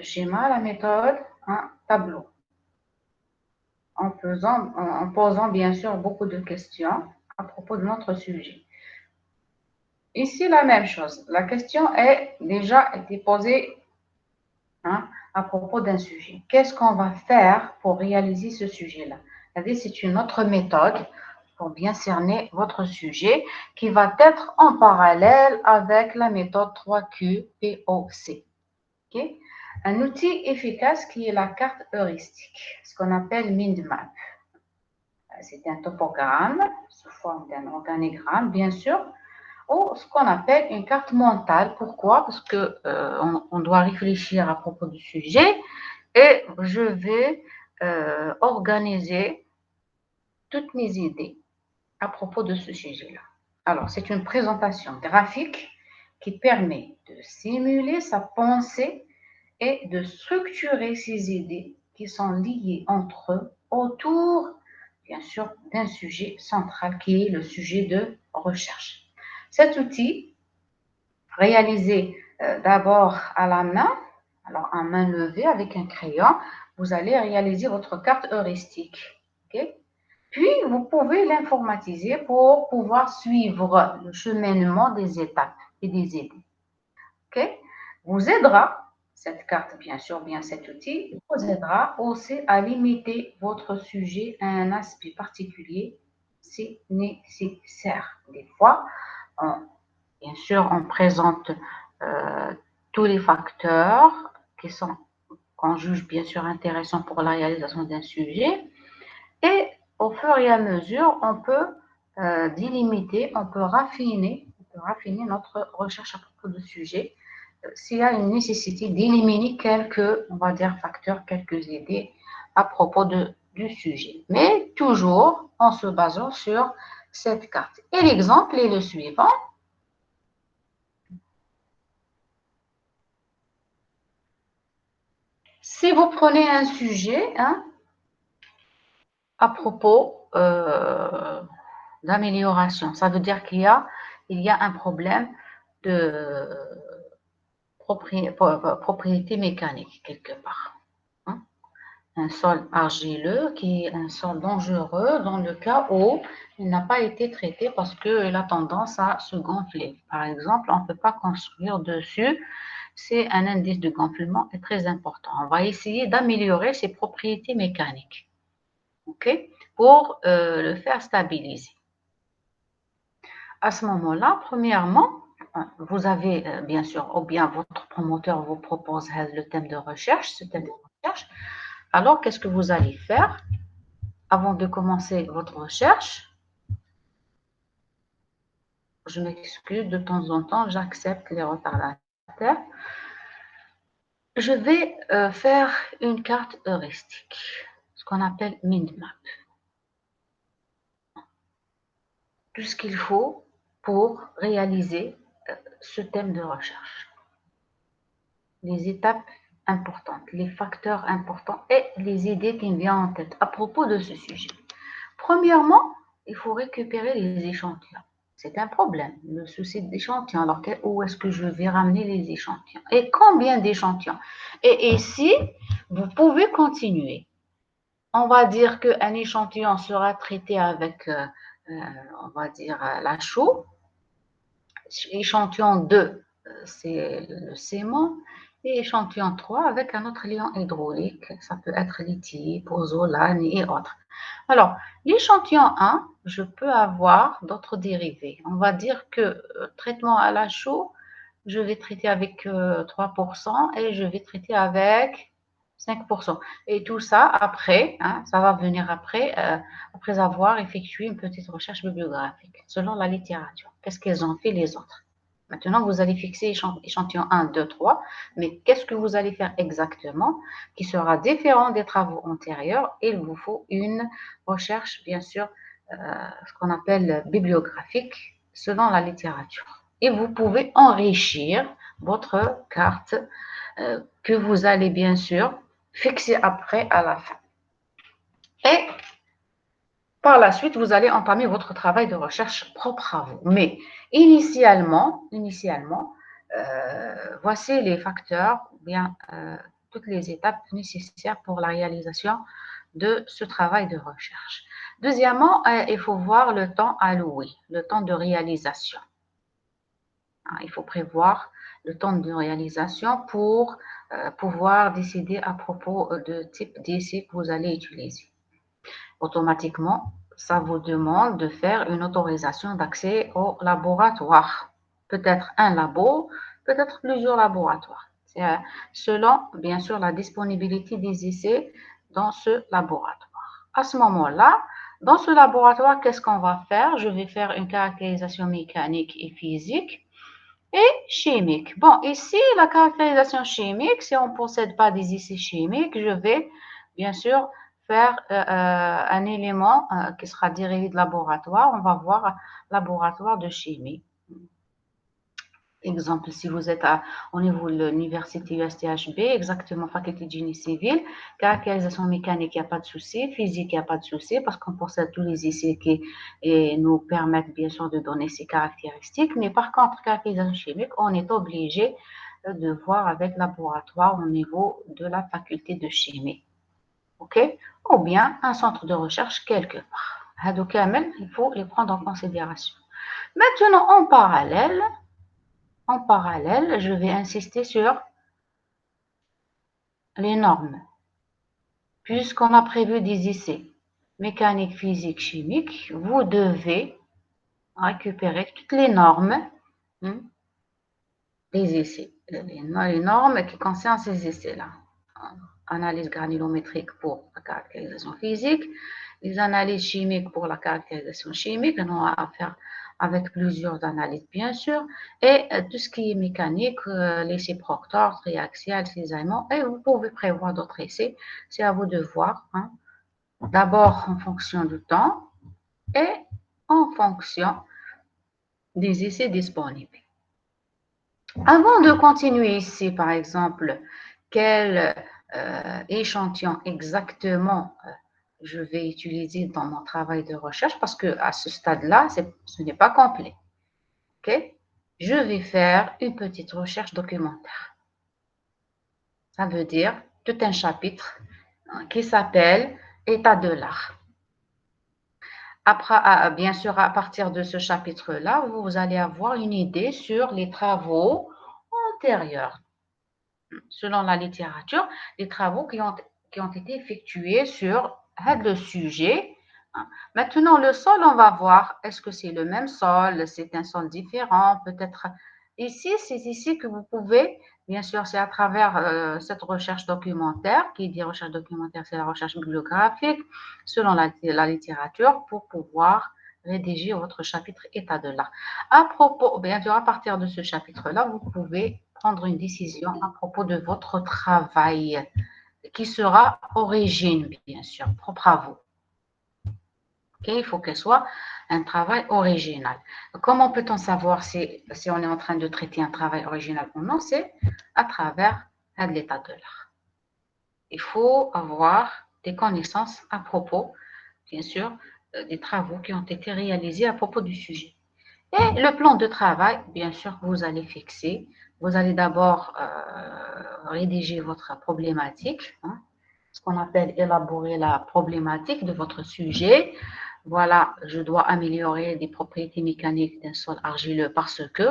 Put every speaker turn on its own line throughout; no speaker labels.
de schéma, la méthode un tableau. En posant bien sûr beaucoup de questions à propos de notre sujet. Ici, la même chose. La question est déjà été posée à propos d'un sujet. Qu'est-ce qu'on va faire pour réaliser ce sujet-là? C'est une autre méthode pour bien cerner votre sujet qui va être en parallèle avec la méthode 3QPOC. Okay? Un outil efficace qui est la carte heuristique, ce qu'on appelle mind map. C'est un topogramme sous forme d'un organigramme, bien sûr, ou ce qu'on appelle une carte mentale. Pourquoi? Parce qu'on doit réfléchir à propos du sujet et je vais organiser toutes mes idées à propos de ce sujet-là. Alors, c'est une présentation graphique qui permet de simuler sa pensée et de structurer ses idées qui sont liées entre eux autour, bien sûr, d'un sujet central qui est le sujet de recherche. Cet outil, réalisé d'abord à la main, alors en main levée avec un crayon, vous allez réaliser votre carte heuristique. Okay? Puis, vous pouvez l'informatiser pour pouvoir suivre le cheminement des étapes et des idées. Okay? Vous aidera, cette carte, bien sûr, bien cet outil, vous aidera aussi à limiter votre sujet à un aspect particulier si nécessaire. Des fois, bien sûr, on présente tous les facteurs qu'on juge bien sûr intéressants pour la réalisation d'un sujet et au fur et à mesure, on peut délimiter, on peut raffiner notre recherche à propos du sujet s'il y a une nécessité d'éliminer quelques, on va dire, facteurs, quelques idées à propos du sujet. Mais toujours en se basant sur cette carte. Et l'exemple est le suivant. Si vous prenez un sujet à propos d'amélioration, ça veut dire qu'il y a un problème de propriété mécanique quelque part. Un sol argileux qui est un sol dangereux dans le cas où il n'a pas été traité parce qu'il a tendance à se gonfler. Par exemple, on ne peut pas construire dessus. C'est un indice de gonflement est très important. On va essayer d'améliorer ses propriétés mécaniques, pour le faire stabiliser. À ce moment-là, premièrement, vous avez bien sûr, ou bien votre promoteur vous propose le thème de recherche, ce thème de recherche. Alors, qu'est-ce que vous allez faire avant de commencer votre recherche? Je m'excuse, de temps en temps, j'accepte les retardataires. Je vais faire une carte heuristique, ce qu'on appelle mind map. Tout ce qu'il faut pour réaliser ce thème de recherche. Les étapes importantes, les facteurs importants et les idées qui me viennent en tête à propos de ce sujet. Premièrement, il faut récupérer les échantillons. C'est un problème, le souci d'échantillons. Alors, où est-ce que je vais ramener les échantillons? Et combien d'échantillons? Et ici, vous pouvez continuer. On va dire qu'un échantillon sera traité avec, on va dire, la chaux. Échantillon 2, c'est le sément. Et échantillon 3 avec un autre liant hydraulique. Ça peut être lithium, pozzolan et autres. Alors, l'échantillon 1, je peux avoir d'autres dérivés. On va dire que traitement à la chaux, je vais traiter avec 3% et je vais traiter avec 5%. Et tout ça après, ça va venir après avoir effectué une petite recherche bibliographique, selon la littérature. Qu'est-ce qu'elles ont fait les autres? Maintenant, vous allez fixer échantillon 1, 2, 3, mais qu'est-ce que vous allez faire exactement qui sera différent des travaux antérieurs? Il vous faut une recherche, bien sûr, ce qu'on appelle bibliographique, selon la littérature. Et vous pouvez enrichir votre carte que vous allez, bien sûr, fixer après à la fin. Et par la suite, vous allez entamer votre travail de recherche propre à vous. Mais initialement, voici les facteurs, bien toutes les étapes nécessaires pour la réalisation de ce travail de recherche. Deuxièmement, il faut voir le temps alloué, le temps de réalisation. Il faut prévoir le temps de réalisation pour pouvoir décider à propos de type d'essai que vous allez utiliser. Automatiquement, ça vous demande de faire une autorisation d'accès au laboratoire. Peut-être un labo, peut-être plusieurs laboratoires. C'est selon, bien sûr, la disponibilité des essais dans ce laboratoire. À ce moment-là, dans ce laboratoire, qu'est-ce qu'on va faire? Je vais faire une caractérisation mécanique et physique et chimique. Bon, ici, la caractérisation chimique, si on ne possède pas des essais chimiques, je vais bien sûr faire un élément qui sera dérivé de laboratoire. On va voir laboratoire de chimie. Exemple, si vous êtes au niveau de l'université USTHB, exactement, faculté de génie civil, caractérisation mécanique, il n'y a pas de souci, physique, il n'y a pas de souci, parce qu'on possède tous les essais qui nous permettent bien sûr de donner ces caractéristiques, mais par contre, caractérisation chimique, on est obligé de voir avec laboratoire au niveau de la faculté de chimie, ok? Ou bien un centre de recherche quelque part. Il faut les prendre en considération. Maintenant, en parallèle, je vais insister sur les normes. Puisqu'on a prévu des essais mécaniques, physiques, chimiques, vous devez récupérer toutes les normes des essais, les normes qui concernent ces essais-là. Analyse granulométrique pour la caractérisation physique, les analyses chimiques pour la caractérisation chimique, on a affaire avec plusieurs analyses bien sûr, et tout ce qui est mécanique, l'essai Proctor, triaxial, cisaillement, et vous pouvez prévoir d'autres essais, c'est à vous de voir, d'abord en fonction du temps et en fonction des essais disponibles. Avant de continuer ici, par exemple, quel échantillon exactement je vais utiliser dans mon travail de recherche, parce que à ce stade-là, ce n'est pas complet. Okay? Je vais faire une petite recherche documentaire. Ça veut dire tout un chapitre qui s'appelle État de l'art. Après, bien sûr, à partir de ce chapitre-là, vous allez avoir une idée sur les travaux antérieurs. Selon la littérature, les travaux qui ont été effectués sur le sujet. Maintenant, le sol, on va voir, est-ce que c'est le même sol, c'est un sol différent, peut-être ici, c'est ici que vous pouvez, bien sûr, c'est à travers cette recherche documentaire, qui dit recherche documentaire, c'est la recherche bibliographique, selon la littérature, pour pouvoir rédiger votre chapitre état de l'art. À propos, bien sûr, à partir de ce chapitre-là, vous pouvez prendre une décision à propos de votre travail, qui sera origine, bien sûr, propre à vous. Okay, il faut qu'elle soit un travail original. Comment peut-on savoir si on est en train de traiter un travail original ou non? C'est à travers l'état de l'art. Il faut avoir des connaissances à propos, bien sûr, des travaux qui ont été réalisés à propos du sujet. Et le plan de travail, bien sûr, que vous allez fixer. Vous allez d'abord rédiger votre problématique, ce qu'on appelle élaborer la problématique de votre sujet. Voilà, je dois améliorer les propriétés mécaniques d'un sol argileux parce que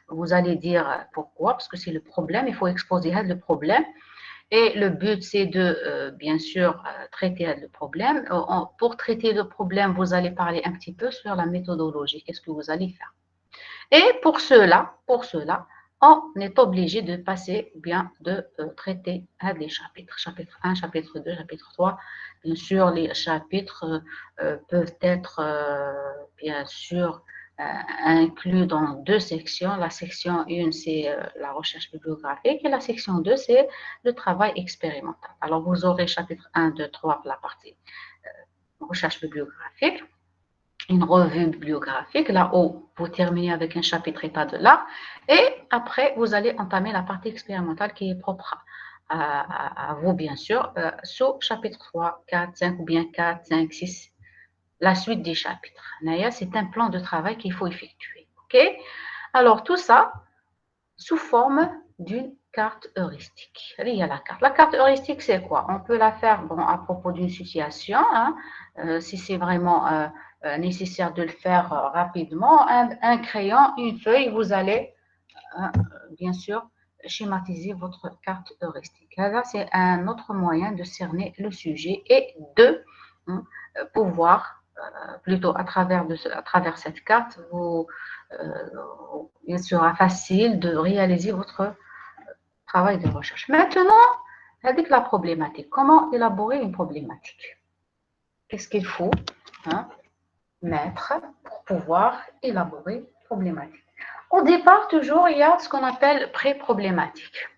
vous allez dire pourquoi, parce que c'est le problème, il faut exposer le problème. Et le but, c'est de, bien sûr, traiter le problème. Pour traiter le problème, vous allez parler un petit peu sur la méthodologie. Qu'est-ce que vous allez faire? Et pour cela, on est obligé de passer, bien, de traiter les chapitres. Chapitre 1, chapitre 2, chapitre 3. Bien sûr, les chapitres peuvent être, bien sûr, inclus dans deux sections. La section 1, c'est la recherche bibliographique et la section 2, c'est le travail expérimental. Alors, vous aurez chapitre 1, 2, 3 pour la partie recherche bibliographique, une revue bibliographique, là où vous terminez avec un chapitre état de l'art, et après, vous allez entamer la partie expérimentale qui est propre à vous, bien sûr, sous chapitre 3, 4, 5 ou bien 4, 5, 6, la suite des chapitres. C'est un plan de travail qu'il faut effectuer. Ok? Alors, tout ça sous forme d'une carte heuristique. Il y a la carte. La carte heuristique, c'est quoi? On peut la faire à propos d'une situation, hein, si c'est vraiment nécessaire de le faire rapidement. Un crayon, une feuille, vous allez bien sûr schématiser votre carte heuristique. Là, c'est un autre moyen de cerner le sujet et de pouvoir, plutôt à travers cette carte, il sera facile de réaliser votre travail de recherche. Maintenant, avec la problématique, comment élaborer une problématique? Qu'est-ce qu'il faut mettre pour pouvoir élaborer une problématique? Au départ, toujours, il y a ce qu'on appelle pré-problématique.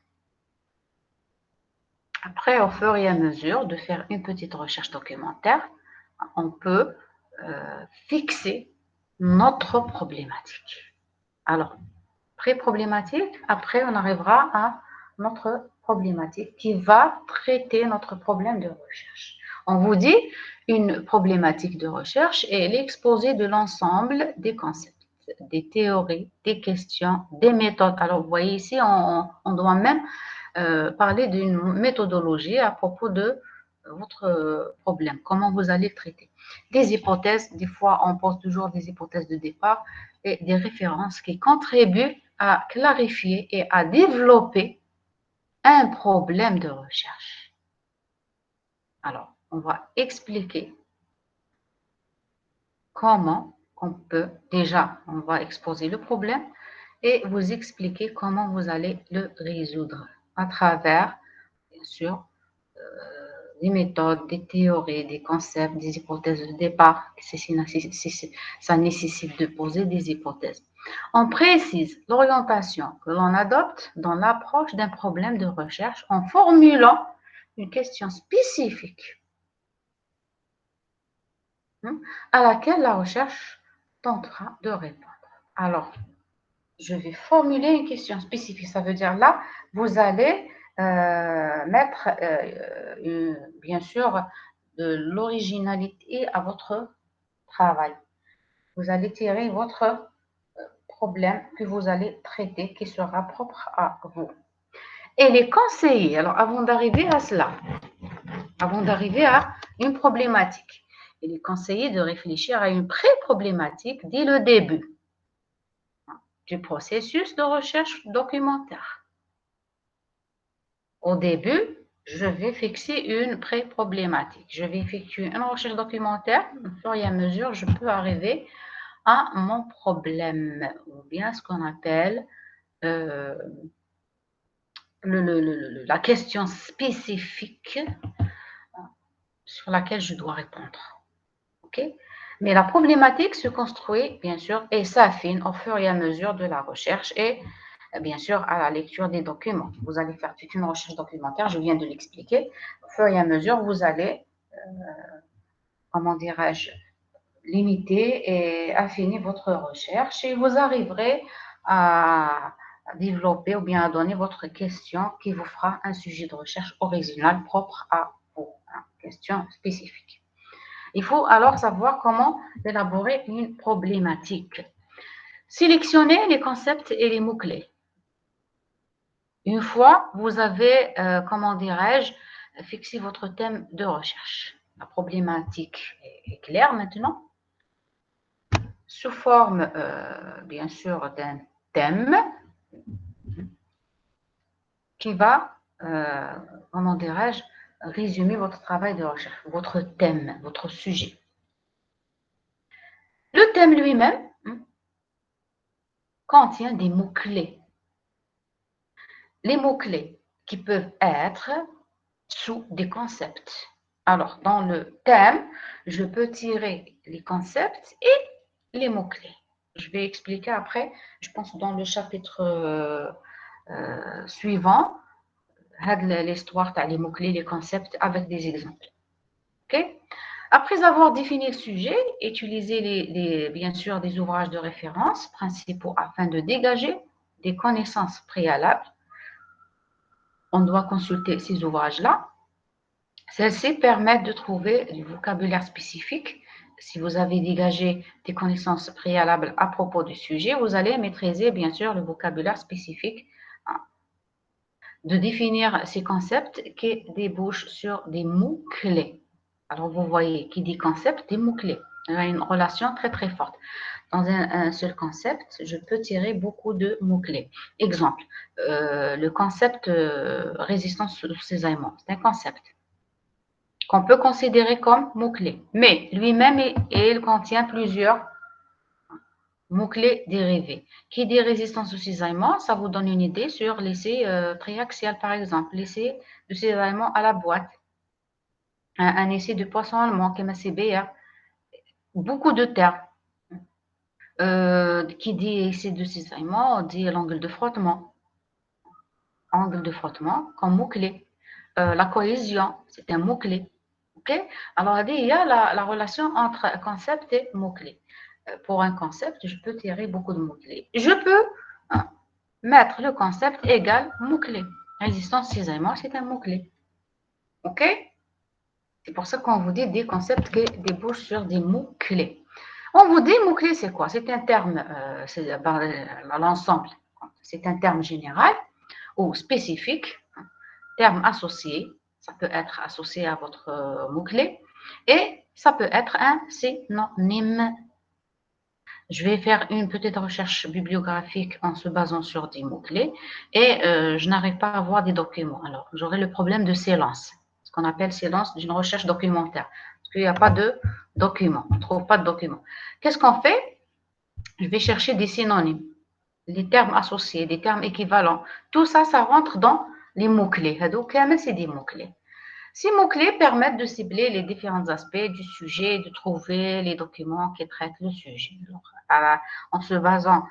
Après, au fur et à mesure de faire une petite recherche documentaire, on peut fixer notre problématique. Alors, pré-problématique, après, on arrivera à notre problématique qui va traiter notre problème de recherche. On vous dit, une problématique de recherche est l'exposé de l'ensemble des concepts, des théories, des questions, des méthodes. Alors, vous voyez ici, on doit même parler d'une méthodologie à propos de votre problème, comment vous allez le traiter. Des hypothèses, des fois, on pose toujours des hypothèses de départ et des références qui contribuent à clarifier et à développer un problème de recherche. Alors, on va expliquer comment on peut, déjà, on va exposer le problème et vous expliquer comment vous allez le résoudre à travers, bien sûr, des méthodes, des théories, des concepts, des hypothèses de départ. Ça nécessite de poser des hypothèses. On précise l'orientation que l'on adopte dans l'approche d'un problème de recherche en formulant une question spécifique à laquelle la recherche tentera de répondre. Alors, je vais formuler une question spécifique. Ça veut dire là, vous allez mettre, bien sûr, de l'originalité à votre travail. Vous allez tirer votre problème que vous allez traiter, qui sera propre à vous. Et les conseillers, alors avant d'arriver à cela, avant d'arriver à une problématique, il est conseillé de réfléchir à une pré-problématique dès le début du processus de recherche documentaire. Au début, je vais fixer une pré-problématique. Je vais effectuer une recherche documentaire. Au fur et à mesure, je peux arriver à mon problème, ou bien ce qu'on appelle la question spécifique sur laquelle je dois répondre. Okay? Mais la problématique se construit, bien sûr, et s'affine au fur et à mesure de la recherche et, bien sûr, à la lecture des documents. Vous allez faire toute une recherche documentaire, je viens de l'expliquer. Au fur et à mesure, vous allez, comment dirais-je, limiter et affiner votre recherche et vous arriverez à développer ou bien à donner votre question qui vous fera un sujet de recherche original propre à vous, question spécifique. Il faut alors savoir comment élaborer une problématique. Sélectionnez les concepts et les mots-clés. Une fois, vous avez, comment dirais-je, fixé votre thème de recherche. La problématique est claire maintenant. Sous forme, bien sûr, d'un thème qui va, comment dirais-je, résumer votre travail de recherche, votre thème, votre sujet. Le thème lui-même contient des mots-clés. Les mots-clés qui peuvent être sous des concepts. Alors, dans le thème, je peux tirer les concepts et les mots-clés. Je vais expliquer après, je pense dans le chapitre suivant, l'histoire, les mots-clés, les concepts avec des exemples. Okay? Après avoir défini le sujet, utilisez bien sûr des ouvrages de référence principaux afin de dégager des connaissances préalables. On doit consulter ces ouvrages-là. Celles-ci permettent de trouver du vocabulaire spécifique. Si vous avez dégagé des connaissances préalables à propos du sujet, vous allez maîtriser bien sûr le vocabulaire spécifique. de définir ces concepts qui débouchent sur des mots-clés. Alors, vous voyez, qui dit concept, des mots-clés. Il y a une relation très, très forte. Dans un seul concept, je peux tirer beaucoup de mots-clés. Exemple, le concept résistance aux cisaillements, c'est un concept qu'on peut considérer comme mot-clé. Mais lui-même, il contient plusieurs mots-clés dérivés. Qui dit résistance au cisaillement, ça vous donne une idée sur l'essai triaxial, par exemple, l'essai de cisaillement à la boîte, un essai de poisson allemand, KMCBR, beaucoup de termes. Qui dit essai de cisaillement, dit l'angle de frottement. Angle de frottement comme mot-clé. La cohésion, c'est un mot-clé. Okay? Alors, il y a la relation entre concept et mot-clé. Pour un concept, je peux tirer beaucoup de mots-clés. Je peux mettre le concept égal mot-clé. Résistance cisaillement, c'est un mot-clé. OK? C'est pour ça qu'on vous dit des concepts qui débouchent sur des mots-clés. On vous dit mots-clés, c'est quoi? C'est un terme, c'est l'ensemble. C'est un terme général ou spécifique, terme associé. Ça peut être associé à votre mot-clé et ça peut être un synonyme. Je vais faire une petite recherche bibliographique en se basant sur des mots-clés et je n'arrive pas à voir des documents. Alors, j'aurai le problème de silence, ce qu'on appelle silence d'une recherche documentaire, parce qu'il n'y a pas de documents, on ne trouve pas de documents. Qu'est-ce qu'on fait? Je vais chercher des synonymes, les termes associés, des termes équivalents. Tout ça, ça rentre dans les mots-clés. Donc, c'est des mots-clés. Ces mots-clés permettent de cibler les différents aspects du sujet, de trouver les documents qui traitent le sujet. Alors, en se basant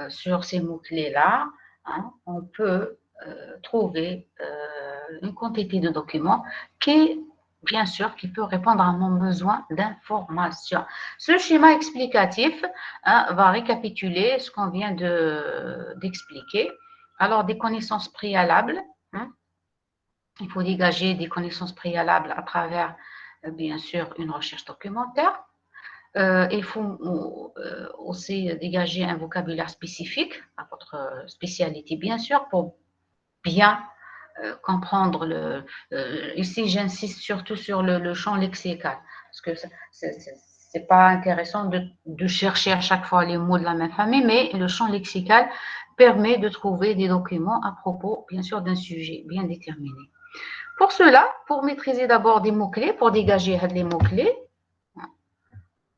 sur ces mots-clés-là, hein, on peut trouver une quantité de documents qui, bien sûr, qui peut répondre à mon besoin d'information. Ce schéma explicatif va récapituler ce qu'on vient d'expliquer. Alors, des connaissances préalables. Il faut dégager des connaissances préalables à travers, bien sûr, une recherche documentaire. Il faut aussi dégager un vocabulaire spécifique à votre spécialité, bien sûr, pour bien comprendre ici, j'insiste surtout sur le champ lexical, parce que c'est pas intéressant de chercher à chaque fois les mots de la même famille, mais le champ lexical permet de trouver des documents à propos, bien sûr, d'un sujet bien déterminé. Pour cela, pour maîtriser d'abord des mots-clés, pour dégager les mots-clés,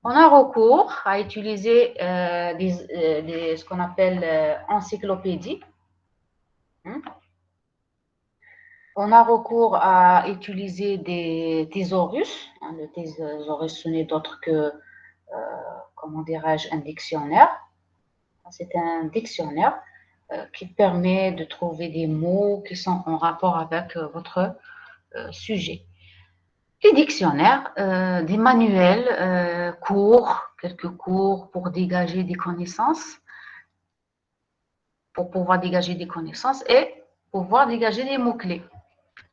on a recours à utiliser ce qu'on appelle encyclopédie. On a recours à utiliser des thésaurus. Le thésaurus, ce n'est d'autre que, comment dirais-je, un dictionnaire. C'est un dictionnaire qui permet de trouver des mots qui sont en rapport avec votre sujet. Des dictionnaires, des manuels, quelques cours pour dégager des connaissances, pour pouvoir dégager des connaissances et pouvoir dégager des mots-clés.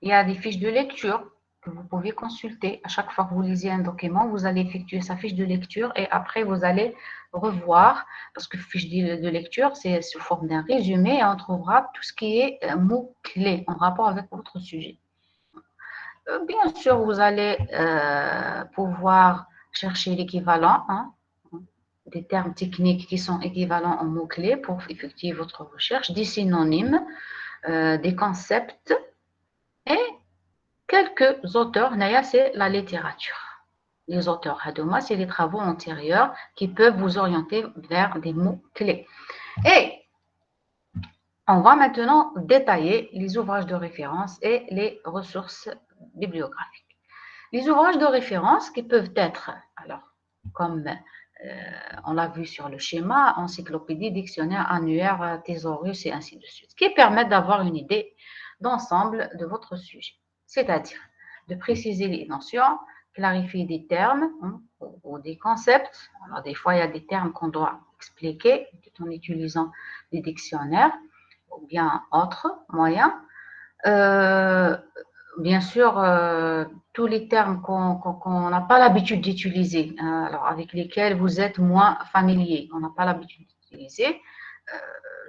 Il y a des fiches de lecture que vous pouvez consulter. À chaque fois que vous lisez un document, vous allez effectuer sa fiche de lecture et après, vous allez revoir, parce que fiche de lecture, c'est sous forme d'un résumé et on trouvera tout ce qui est mots-clés en rapport avec votre sujet. Bien sûr, vous allez pouvoir chercher l'équivalent, des termes techniques qui sont équivalents aux mots-clés pour effectuer votre recherche, des synonymes, des concepts et quelques auteurs. Naya, c'est la littérature. Les auteurs Hadoma, c'est les travaux antérieurs qui peuvent vous orienter vers des mots-clés. Et on va maintenant détailler les ouvrages de référence et les ressources bibliographiques. Les ouvrages de référence qui peuvent être, alors, comme on l'a vu sur le schéma, encyclopédie, dictionnaire, annuaire, thésaurus et ainsi de suite, qui permettent d'avoir une idée d'ensemble de votre sujet, c'est-à-dire de préciser les notions, clarifier des termes ou des concepts. Alors, des fois, il y a des termes qu'on doit expliquer en utilisant des dictionnaires ou bien autres moyens. Bien sûr, tous les termes qu'on n'a pas l'habitude d'utiliser, alors avec lesquels vous êtes moins familier, on n'a pas l'habitude d'utiliser,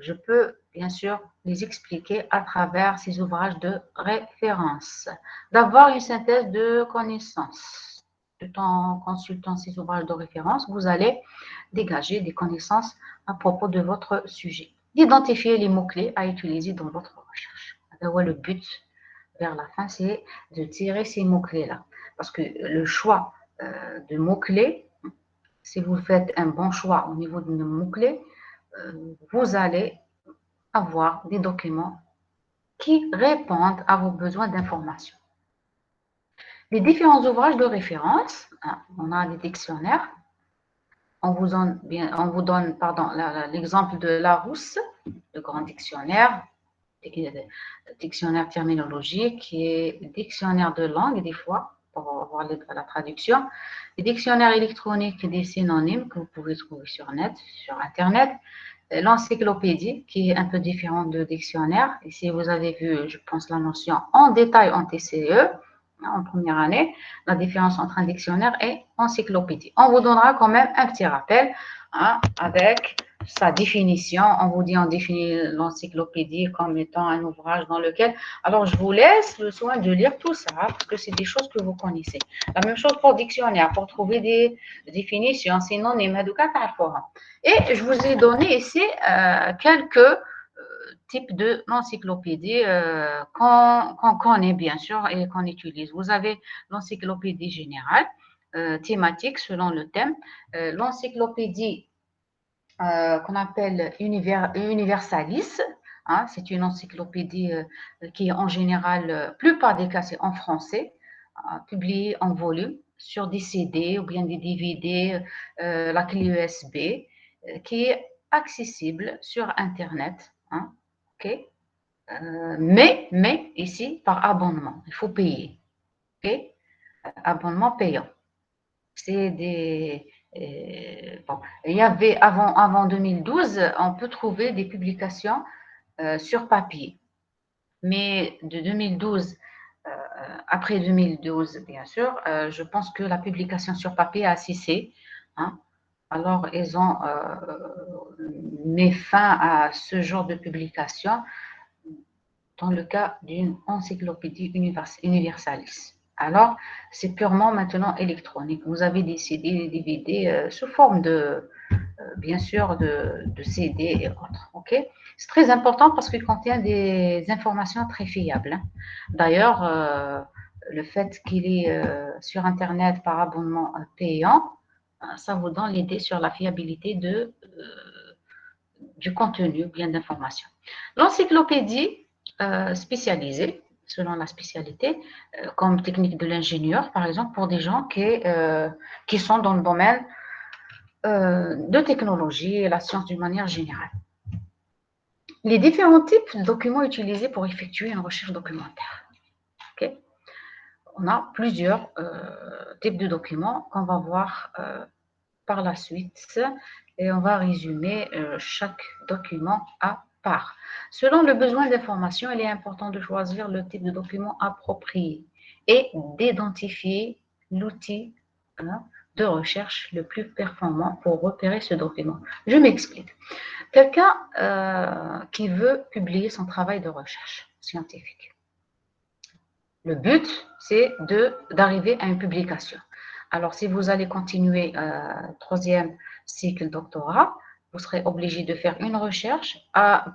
je peux bien sûr les expliquer à travers ces ouvrages de référence. D'avoir une synthèse de connaissances. Tout en consultant ces ouvrages de référence, vous allez dégager des connaissances à propos de votre sujet. D'identifier les mots-clés à utiliser dans votre recherche. Le but vers la fin, c'est de tirer ces mots-clés-là. Parce que le choix de mots-clés, si vous faites un bon choix au niveau de nos mots-clés, vous allez avoir des documents qui répondent à vos besoins d'information. Les différents ouvrages de référence, on a des dictionnaires. On vous donne l'exemple de Larousse, le grand dictionnaire, dictionnaire terminologique et dictionnaire de langue des fois, pour avoir la traduction. Les dictionnaires électroniques des synonymes que vous pouvez trouver sur Internet. L'encyclopédie, qui est un peu différente de dictionnaire. Ici, vous avez vu, je pense, la notion en détail en TCE, en première année, la différence entre un dictionnaire et encyclopédie. On vous donnera quand même un petit rappel avec sa définition. On vous dit, on définit l'encyclopédie comme étant un ouvrage dans lequel... Alors, je vous laisse le soin de lire tout ça, parce que c'est des choses que vous connaissez. La même chose pour dictionnaire, pour trouver des définitions, synonymes, et je vous ai donné ici quelques types de l'encyclopédie qu'on connaît bien sûr et qu'on utilise. Vous avez l'encyclopédie générale, thématique selon le thème, l'encyclopédie qu'on appelle Universalis. C'est une encyclopédie qui est en général, plupart des cas, c'est en français, publiée en volume sur des CD ou bien des DVD, la clé USB, qui est accessible sur Internet. Okay? Mais ici, par abonnement, il faut payer. Okay? Abonnement payant. C'est des... bon, il y avait avant 2012, on peut trouver des publications sur papier. Mais de 2012, après 2012, bien sûr, je pense que la publication sur papier a cessé. Alors, ils ont mis fin à ce genre de publication dans le cas d'une encyclopédie universalis. Alors, c'est purement maintenant électronique. Vous avez des CD, des DVD sous forme de, bien sûr, de CD et autres. Okay? C'est très important parce qu'il contient des informations très fiables. D'ailleurs, le fait qu'il est sur Internet par abonnement payant, ça vous donne l'idée sur la fiabilité du contenu, bien d'informations. L'encyclopédie spécialisée, selon la spécialité, comme technique de l'ingénieur, par exemple, pour des gens qui sont dans le domaine de technologie et la science d'une manière générale. Les différents types de documents utilisés pour effectuer une recherche documentaire. Okay? On a plusieurs types de documents qu'on va voir par la suite et on va résumer chaque document à part. Selon le besoin d'information, il est important de choisir le type de document approprié et d'identifier l'outil de recherche le plus performant pour repérer ce document. Je m'explique. Quelqu'un qui veut publier son travail de recherche scientifique. Le but, c'est d'arriver à une publication. Alors, si vous allez continuer troisième cycle doctorat, vous serez obligé de faire une recherche.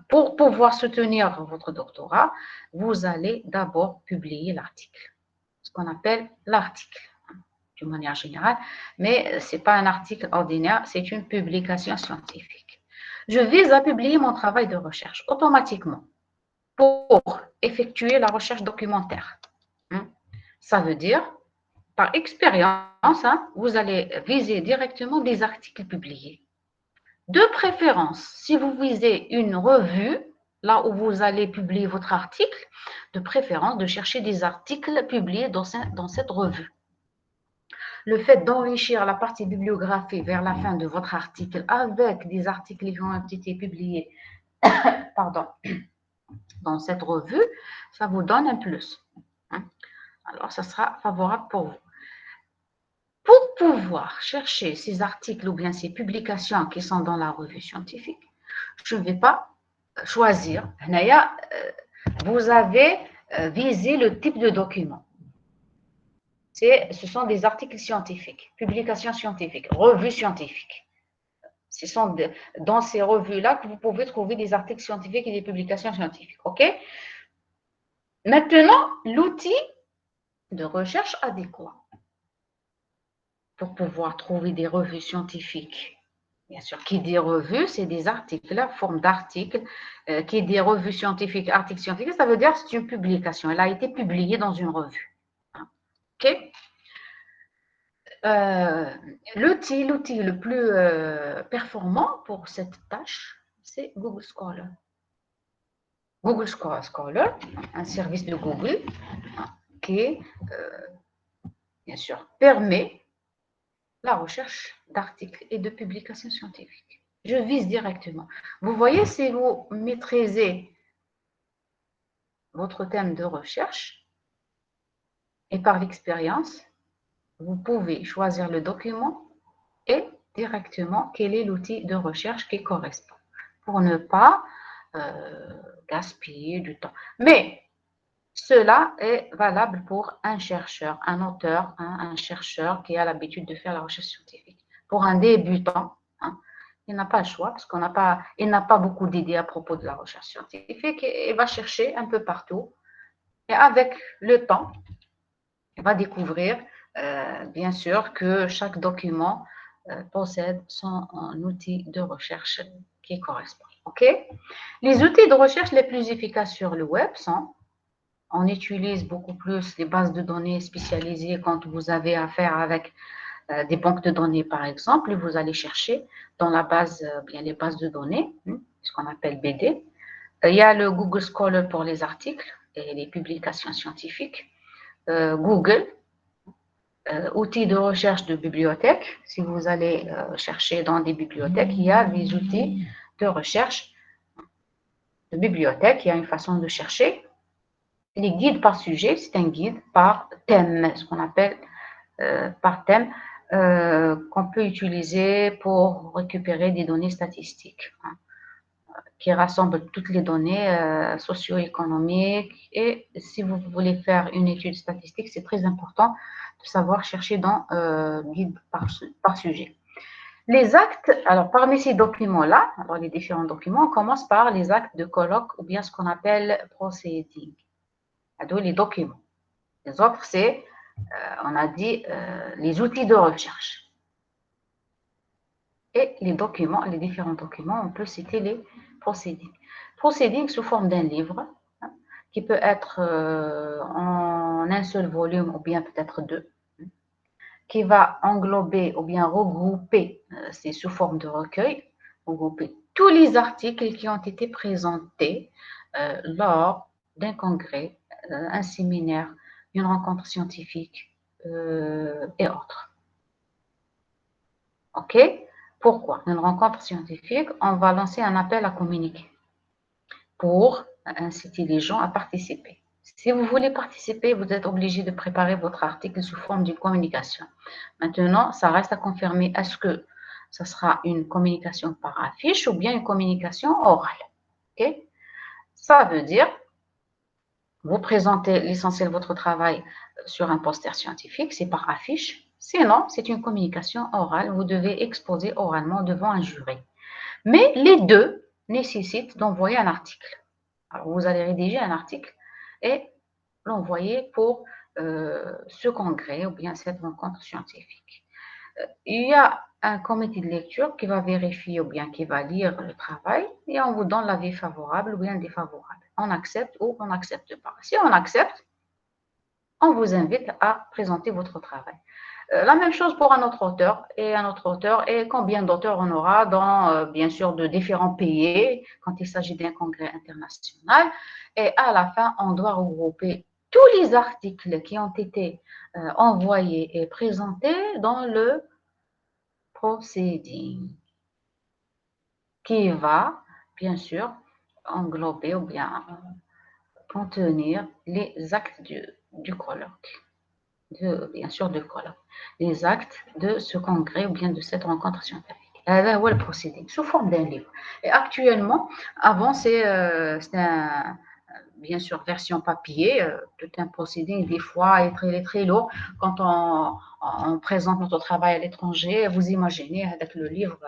Pour pouvoir soutenir votre doctorat, vous allez d'abord publier l'article, ce qu'on appelle l'article, d'une manière générale, mais ce n'est pas un article ordinaire, c'est une publication scientifique. Je vise à publier mon travail de recherche automatiquement pour effectuer la recherche documentaire. Ça veut dire, par expérience, vous allez viser directement des articles publiés. De préférence, si vous visez une revue, là où vous allez publier votre article, de préférence de chercher des articles publiés dans cette revue. Le fait d'enrichir la partie bibliographie vers la fin de votre article avec des articles qui ont été publiés dans cette revue, ça vous donne un plus. Alors, ça sera favorable pour vous. Pour pouvoir chercher ces articles ou bien ces publications qui sont dans la revue scientifique, je ne vais pas choisir. Vous avez visé le type de document. Ce sont des articles scientifiques, publications scientifiques, revues scientifiques. Ce sont dans ces revues-là que vous pouvez trouver des articles scientifiques et des publications scientifiques. OK? Maintenant, l'outil de recherche adéquat pour pouvoir trouver des revues scientifiques. Bien sûr, qui dit revue, c'est des articles, la forme d'articles. Qui dit revue scientifique, article scientifique, ça veut dire que c'est une publication. Elle a été publiée dans une revue. OK? L'outil le plus performant pour cette tâche, c'est Google Scholar. Google Scholar, un service de Google qui, bien sûr, permet la recherche d'articles et de publications scientifiques. Je vise directement. Vous voyez, si vous maîtrisez votre thème de recherche et par l'expérience, vous pouvez choisir le document et directement quel est l'outil de recherche qui correspond pour ne pas gaspiller du temps. Mais cela est valable pour un chercheur, un auteur, un chercheur qui a l'habitude de faire la recherche scientifique. Pour un débutant, il n'a pas le choix parce il n'a pas beaucoup d'idées à propos de la recherche scientifique et il va chercher un peu partout. Et avec le temps, il va découvrir, bien sûr, que chaque document possède son outil de recherche qui correspond. OK? Les outils de recherche les plus efficaces sur le web sont, on utilise beaucoup plus les bases de données spécialisées quand vous avez affaire avec des banques de données, par exemple, et vous allez chercher dans la base, bien les bases de données, ce qu'on appelle BD. Il y a le Google Scholar pour les articles et les publications scientifiques. Google, outils de recherche de bibliothèque. Si vous allez chercher dans des bibliothèques, il y a des outils de recherche de bibliothèque. Il y a une façon de chercher. Les guides par sujet, c'est un guide par thème, ce qu'on appelle par thème, qu'on peut utiliser pour récupérer des données statistiques, qui rassemblent toutes les données socio-économiques. Et si vous voulez faire une étude statistique, c'est très important de savoir chercher dans guide par sujet. Les actes, alors parmi ces documents-là, alors les différents documents, on commence par les actes de colloque ou bien ce qu'on appelle proceeding, les documents. Les autres, c'est, on a dit, les outils de recherche. Et les documents, les différents documents, on peut citer les proceedings. Proceedings sous forme d'un livre, qui peut être en un seul volume ou bien peut-être deux, qui va englober ou bien regrouper, c'est sous forme de recueil, regrouper tous les articles qui ont été présentés lors d'un congrès, un séminaire, une rencontre scientifique et autres. OK? Pourquoi? Une rencontre scientifique, on va lancer un appel à communiquer pour inciter les gens à participer. Si vous voulez participer, vous êtes obligé de préparer votre article sous forme d'une communication. Maintenant, ça reste à confirmer. Est-ce que ça sera une communication par affiche ou bien une communication orale? Okay? Ça veut dire, vous présentez l'essentiel de votre travail sur un poster scientifique, c'est par affiche. Sinon, c'est une communication orale. Vous devez exposer oralement devant un jury. Mais les deux nécessitent d'envoyer un article. Alors, vous allez rédiger un article et l'envoyer pour ce congrès ou bien cette rencontre scientifique. Il y a un comité de lecture qui va vérifier ou bien qui va lire le travail et on vous donne l'avis favorable ou bien défavorable. On accepte ou on n'accepte pas. Si on accepte, on vous invite à présenter votre travail. La même chose pour un autre auteur et combien d'auteurs on aura dans, bien sûr, de différents pays quand il s'agit d'un congrès international. Et à la fin, on doit regrouper tous les articles qui ont été envoyés et présentés dans le proceeding qui va, bien sûr, englober ou bien contenir les actes du colloque. Bien sûr, de colloque. Les actes de ce congrès ou bien de cette rencontre scientifique. هذا هو le procédé sous forme d'un livre. Et actuellement, avant c'est bien sûr version papier, tout un procédé. Des fois il est très lourd quand on présente notre travail à l'étranger. Vous imaginez avec le livre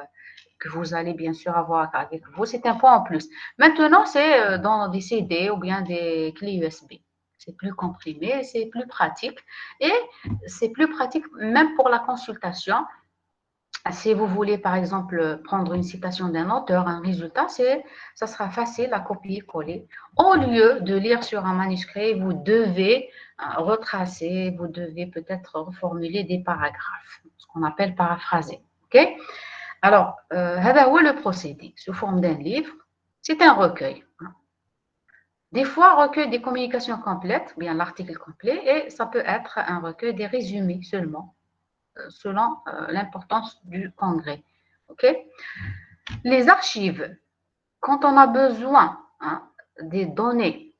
que vous allez bien sûr avoir avec vous, c'est un point en plus. Maintenant, c'est dans des CD ou bien des clés USB. C'est plus comprimé, c'est plus pratique et c'est plus pratique même pour la consultation. Si vous voulez, par exemple, prendre une citation d'un auteur, un résultat, ça sera facile à copier-coller. Au lieu de lire sur un manuscrit, vous devez retracer, vous devez peut-être reformuler des paragraphes, ce qu'on appelle paraphraser. OK? Alors, هذا هو le procédé sous forme d'un livre. C'est un recueil. Des fois, recueil des communications complètes, bien l'article complet, et ça peut être un recueil des résumés seulement selon l'importance du congrès. OK? Les archives, quand on a besoin des données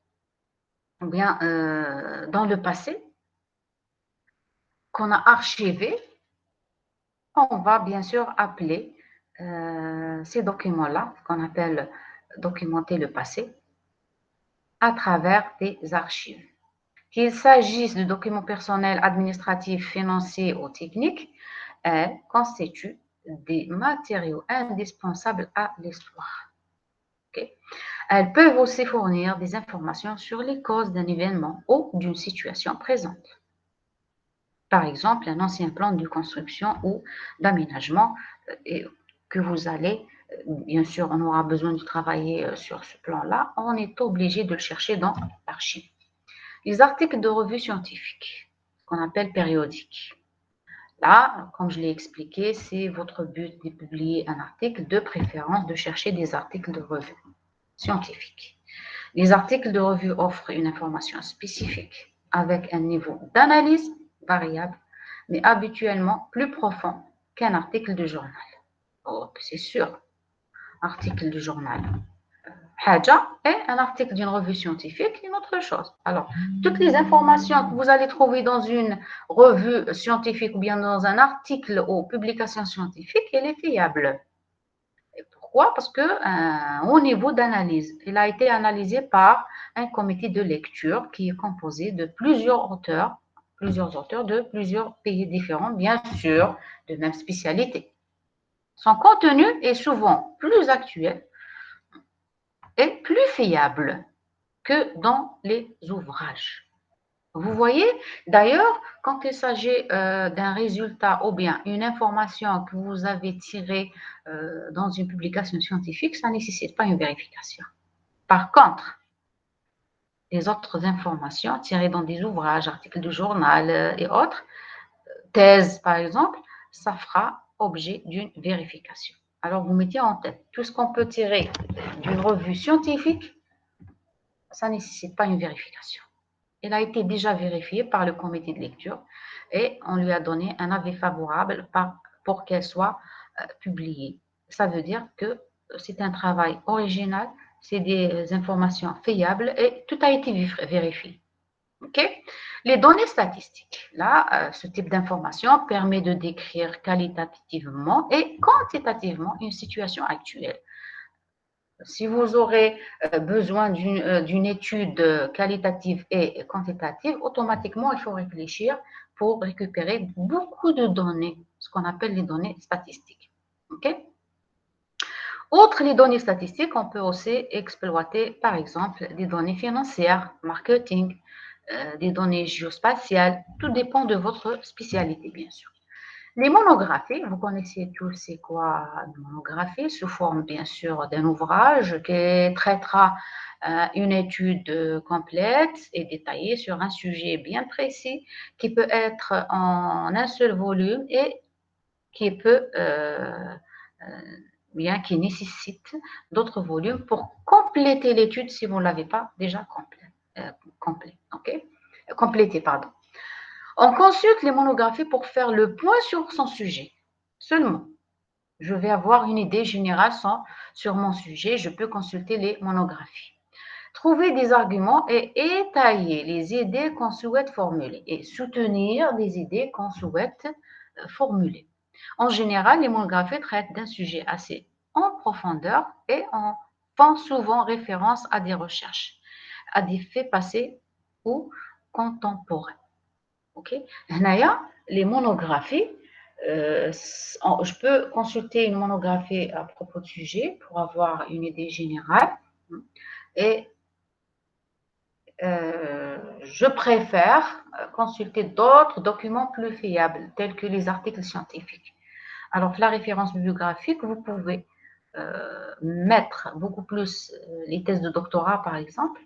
ou bien dans le passé, qu'on a archivé, on va bien sûr appeler ces documents-là, qu'on appelle documenter le passé, à travers des archives. Qu'il s'agisse de documents personnels, administratifs, financiers ou techniques, elles constituent des matériaux indispensables à l'histoire. Okay? Elles peuvent aussi fournir des informations sur les causes d'un événement ou d'une situation présente. Par exemple, un ancien plan de construction ou d'aménagement que vous allez, bien sûr, on aura besoin de travailler sur ce plan-là, on est obligé de le chercher dans l'archive. Les articles de revues scientifiques, qu'on appelle périodiques. Là, comme je l'ai expliqué, c'est votre but de publier un article, de préférence de chercher des articles de revue scientifiques. Les articles de revue offrent une information spécifique avec un niveau d'analyse variable, mais habituellement plus profond qu'un article de journal. Oh, c'est sûr, article de journal. Haja et un article d'une revue scientifique, une autre chose. Alors, toutes les informations que vous allez trouver dans une revue scientifique ou bien dans un article ou publication scientifique, elle est fiable. Et pourquoi? Parce que au niveau d'analyse, il a été analysé par un comité de lecture qui est composé de plusieurs auteurs de plusieurs pays différents, bien sûr, de même spécialité. Son contenu est souvent plus actuel et plus fiable que dans les ouvrages. Vous voyez, d'ailleurs, quand il s'agit d'un résultat ou bien une information que vous avez tirée dans une publication scientifique, ça ne nécessite pas une vérification. Par contre, les autres informations tirées dans des ouvrages, articles de journal et autres, thèses par exemple, ça fera objet d'une vérification. Alors, vous mettez en tête, tout ce qu'on peut tirer d'une revue scientifique, ça ne nécessite pas une vérification. Elle a été déjà vérifiée par le comité de lecture et on lui a donné un avis favorable pour qu'elle soit publiée. Ça veut dire que c'est un travail original, c'est des informations fiables et tout a été vérifié. Okay? Les données statistiques. Là, ce type d'information permet de décrire qualitativement et quantitativement une situation actuelle. Si vous aurez besoin d'une étude qualitative et quantitative, automatiquement, il faut réfléchir pour récupérer beaucoup de données, ce qu'on appelle les données statistiques. Okay? Outre les données statistiques, on peut aussi exploiter, par exemple, des données financières, marketing, des données géospatiales. Tout dépend de votre spécialité, bien sûr. Les monographies, vous connaissez tous c'est quoi une monographie, sous forme bien sûr d'un ouvrage qui traitera une étude complète et détaillée sur un sujet bien précis qui peut être en un seul volume et qui peut bien qui nécessite d'autres volumes pour compléter l'étude si vous ne l'avez pas déjà complété, pardon. On consulte les monographies pour faire le point sur son sujet. Seulement, je vais avoir une idée générale sur mon sujet, je peux consulter les monographies. Trouver des arguments et étayer les idées qu'on souhaite formuler et soutenir les idées qu'on souhaite formuler. En général, les monographies traitent d'un sujet assez en profondeur et font souvent référence à des recherches, à des faits passés ou contemporains. Ok. هنايا les monographies, je peux consulter une monographie à propos du sujet pour avoir une idée générale et je préfère consulter d'autres documents plus fiables, tels que les articles scientifiques. Alors, la référence bibliographique, vous pouvez mettre beaucoup plus les thèses de doctorat, par exemple,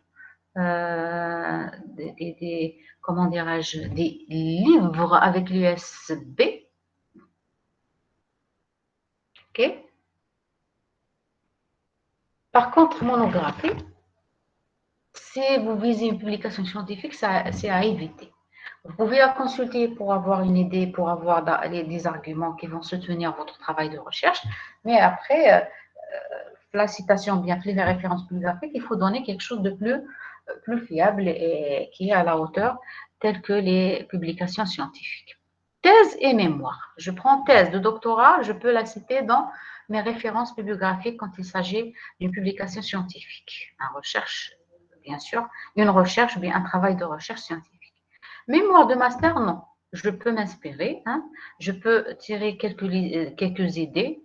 comment dirais-je, des livres avec l'USB. Okay. Par contre, monographie, si vous visez une publication scientifique, c'est à éviter. Vous pouvez la consulter pour avoir une idée, pour avoir des arguments qui vont soutenir votre travail de recherche, mais après, la citation, bien les références bibliographiques, il faut donner quelque chose de plus fiable et qui est à la hauteur, tel que les publications scientifiques. Thèse et mémoire. Je prends thèse de doctorat, je peux la citer dans mes références bibliographiques quand il s'agit d'une publication scientifique. Une recherche, bien sûr, une recherche ou bien un travail de recherche scientifique. Mémoire de master, non. Je peux m'inspirer, je peux tirer quelques idées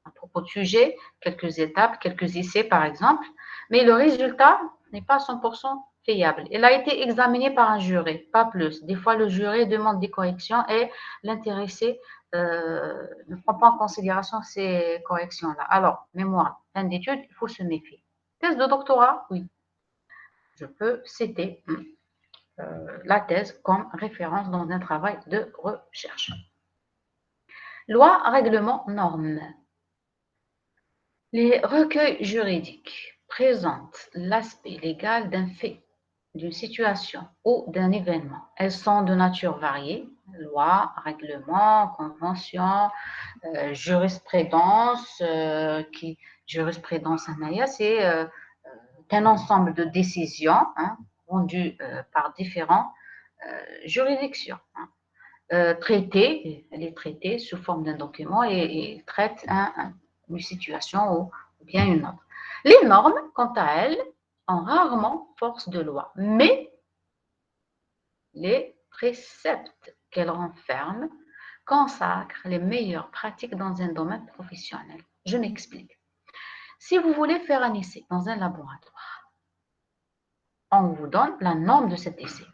à propos du sujet, quelques étapes, quelques essais par exemple, mais le résultat n'est pas 100% fiable. Il a été examiné par un jury, pas plus. Des fois, le jury demande des corrections et l'intéressé ne prend pas en considération ces corrections-là. Alors, mémoire, fin d'études, il faut se méfier. Thèse de doctorat, oui. Je peux citer la thèse comme référence dans un travail de recherche. Loi, règlement, normes. Les recueils juridiques présentent l'aspect légal d'un fait, d'une situation ou d'un événement. Elles sont de nature variée, loi, règlement, convention, jurisprudence. Jurisprudence, c'est un ensemble de décisions rendues par différentes juridictions. Les traités sous forme d'un document et traitent une situation ou bien une autre. Les normes, quant à elles, ont rarement force de loi, mais les préceptes qu'elles renferment consacrent les meilleures pratiques dans un domaine professionnel. Je m'explique. Si vous voulez faire un essai dans un laboratoire, on vous donne la norme de cet essai.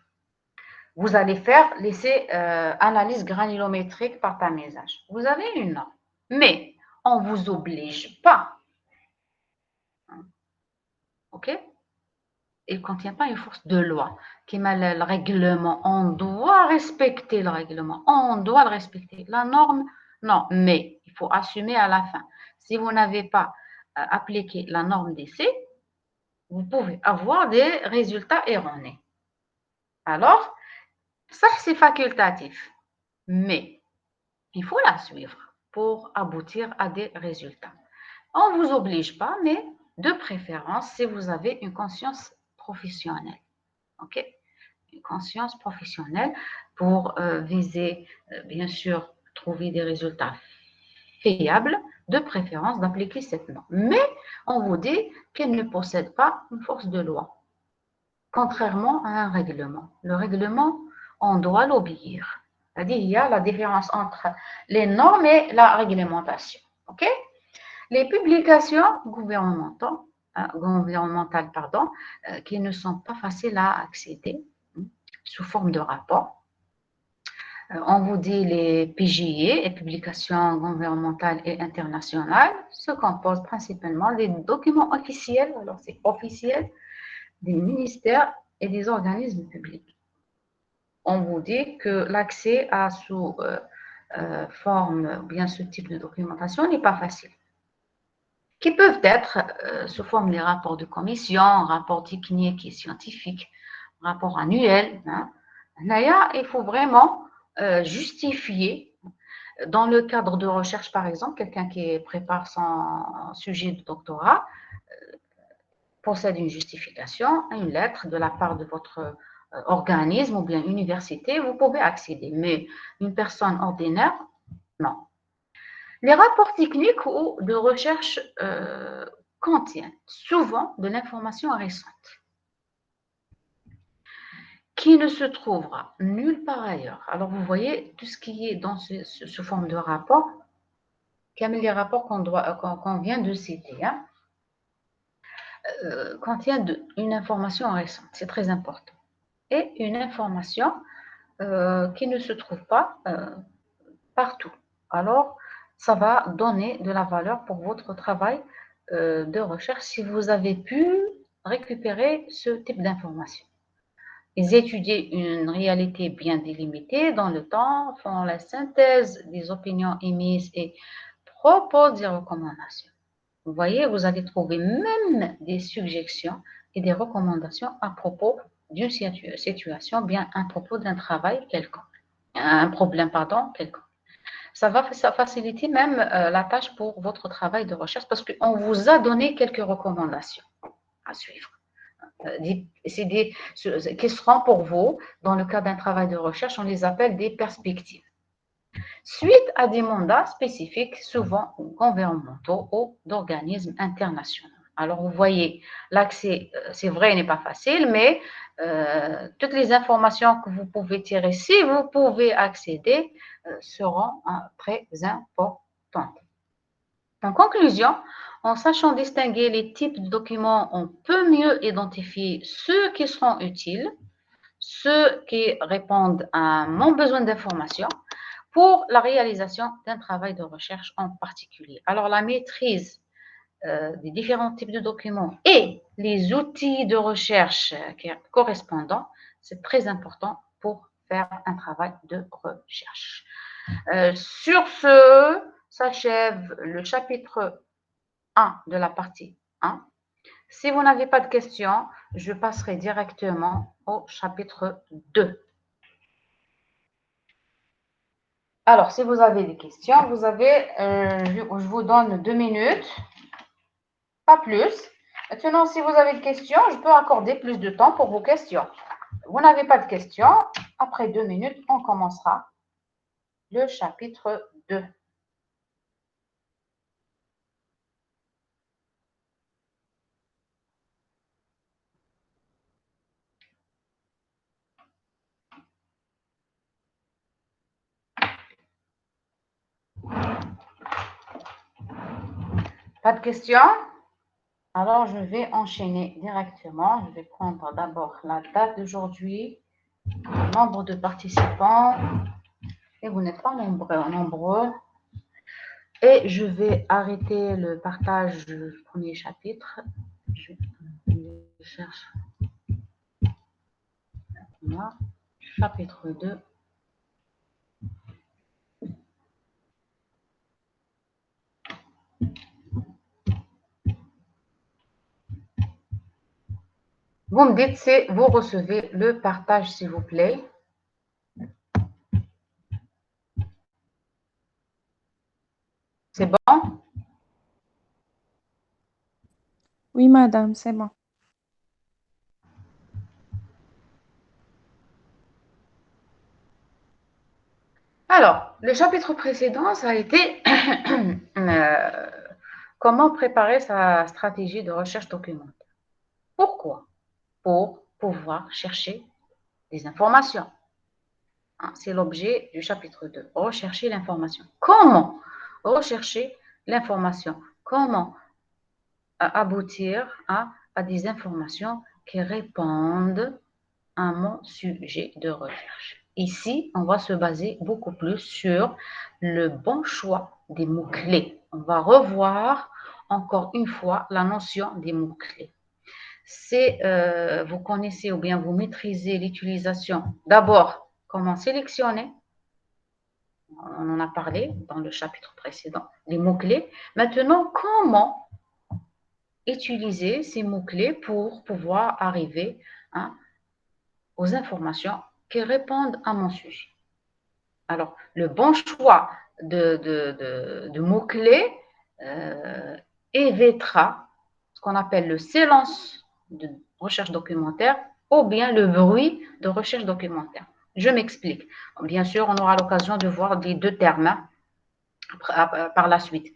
Vous allez faire l'essai analyse granulométrique par tamisage. Vous avez une norme, mais on ne vous oblige pas. OK? Il ne contient pas une force de loi. Qui met le règlement, on doit respecter le règlement, on doit le respecter. La norme, non, mais il faut assumer à la fin. Si vous n'avez pas appliqué la norme d'essai, vous pouvez avoir des résultats erronés. Alors, ça, c'est facultatif, mais il faut la suivre pour aboutir à des résultats. On ne vous oblige pas, mais de préférence si vous avez une conscience professionnelle. OK? Une conscience professionnelle pour viser, bien sûr, trouver des résultats fiables, de préférence d'appliquer cette norme. Mais on vous dit qu'elle ne possède pas une force de loi, contrairement à un règlement. Le règlement, on doit l'obéir. C'est-à-dire, il y a la différence entre les normes et la réglementation. OK? Les publications gouvernementales, qui ne sont pas faciles à accéder sous forme de rapport. On vous dit les PGI, les publications gouvernementales et internationales, se composent principalement des documents officiels, alors c'est officiel, des ministères et des organismes publics. On vous dit que l'accès à sous forme, bien ce type de documentation n'est pas facile. Qui peuvent être sous forme des rapports de commission, rapports techniques et scientifiques, rapports annuels. Là, il faut vraiment justifier, dans le cadre de recherche par exemple, quelqu'un qui prépare son sujet de doctorat possède une justification, une lettre de la part de votre organisme ou bien université, vous pouvez accéder. Mais une personne ordinaire, Non. Les rapports techniques ou de recherche contiennent souvent de l'information récente qui ne se trouvera nulle part ailleurs. Alors, vous voyez, tout ce qui est dans ce forme de rapport, comme les rapports qu'on vient de citer, hein, contient une information récente. C'est très important. Et une information qui ne se trouve pas partout. Alors, ça va donner de la valeur pour votre travail de recherche si vous avez pu récupérer ce type d'information. Ils étudient une réalité bien délimitée dans le temps, font la synthèse des opinions émises et proposent des recommandations. Vous voyez, vous allez trouver même des suggestions et des recommandations à propos d'une situation, bien à propos d'un travail quelconque, un problème, pardon, quelconque. Ça va faciliter même la tâche pour votre travail de recherche parce qu'on vous a donné quelques recommandations à suivre. C'est qui seront pour vous, dans le cas d'un travail de recherche, on les appelle des perspectives. Suite à des mandats spécifiques, souvent gouvernementaux ou d'organismes internationaux. Alors, vous voyez, l'accès, c'est vrai, n'est pas facile, mais toutes les informations que vous pouvez tirer, si vous pouvez accéder, seront très importantes. En conclusion, en sachant distinguer les types de documents, on peut mieux identifier ceux qui seront utiles, ceux qui répondent à mon besoin d'information pour la réalisation d'un travail de recherche en particulier. Alors, la maîtrise des différents types de documents et les outils de recherche correspondants, c'est très important pour faire un travail de recherche. Sur ce, s'achève le chapitre 1 de la partie 1. Si vous n'avez pas de questions, je passerai directement au chapitre 2. Alors, si vous avez des questions, vous avez, je vous donne 2 minutes, pas plus. Maintenant, si vous avez des questions, je peux accorder plus de temps pour vos questions. Vous n'avez pas de questions, après 2 minutes, on commencera le chapitre 2. Pas de questions? Alors, je vais enchaîner directement. Je vais prendre d'abord la date d'aujourd'hui, le nombre de participants, et vous n'êtes pas nombreux. Et je vais arrêter le partage du premier chapitre. Je cherche là, chapitre 2. Vous me dites si vous recevez le partage, s'il vous plaît. C'est bon?
Oui, madame, c'est bon.
Alors, le chapitre précédent, ça a été comment préparer sa stratégie de recherche documentaire. Pourquoi? Pour pouvoir chercher des informations. C'est l'objet du chapitre 2. Rechercher l'information. Comment rechercher l'information? Comment aboutir à des informations qui répondent à mon sujet de recherche? Ici, on va se baser beaucoup plus sur le bon choix des mots-clés. On va revoir encore une fois la notion des mots-clés. C'est, vous connaissez ou bien vous maîtrisez l'utilisation. D'abord, comment sélectionner. On en a parlé dans le chapitre précédent, les mots-clés. Maintenant, comment utiliser ces mots-clés pour pouvoir arriver aux informations qui répondent à mon sujet. Alors, le bon choix de mots-clés évitera ce qu'on appelle le silence de recherche documentaire ou bien le bruit de recherche documentaire. Je m'explique. Bien sûr, on aura l'occasion de voir les deux termes. par la suite.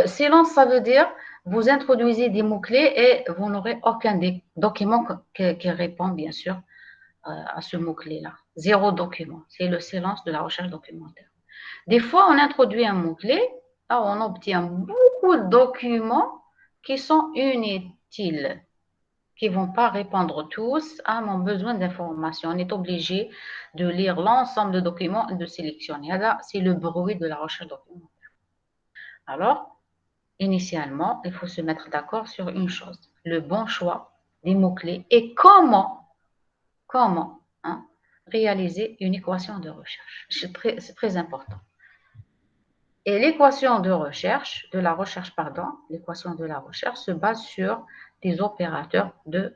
Silence, ça veut dire vous introduisez des mots-clés et vous n'aurez aucun document qui répond, bien sûr, à ce mot-clé-là. Zéro document. C'est le silence de la recherche documentaire. Des fois, on introduit un mot-clé, là, on obtient beaucoup de documents qui sont inutiles, qui ne vont pas répondre tous à mon besoin d'information. On est obligé de lire l'ensemble des documents et de sélectionner. Là, c'est le bruit de la recherche documentaire. Alors, initialement, il faut se mettre d'accord sur une chose, le bon choix des mots-clés et comment hein, réaliser une équation de recherche. C'est très important. Et l'équation de la recherche, l'équation de la recherche se base sur des opérateurs de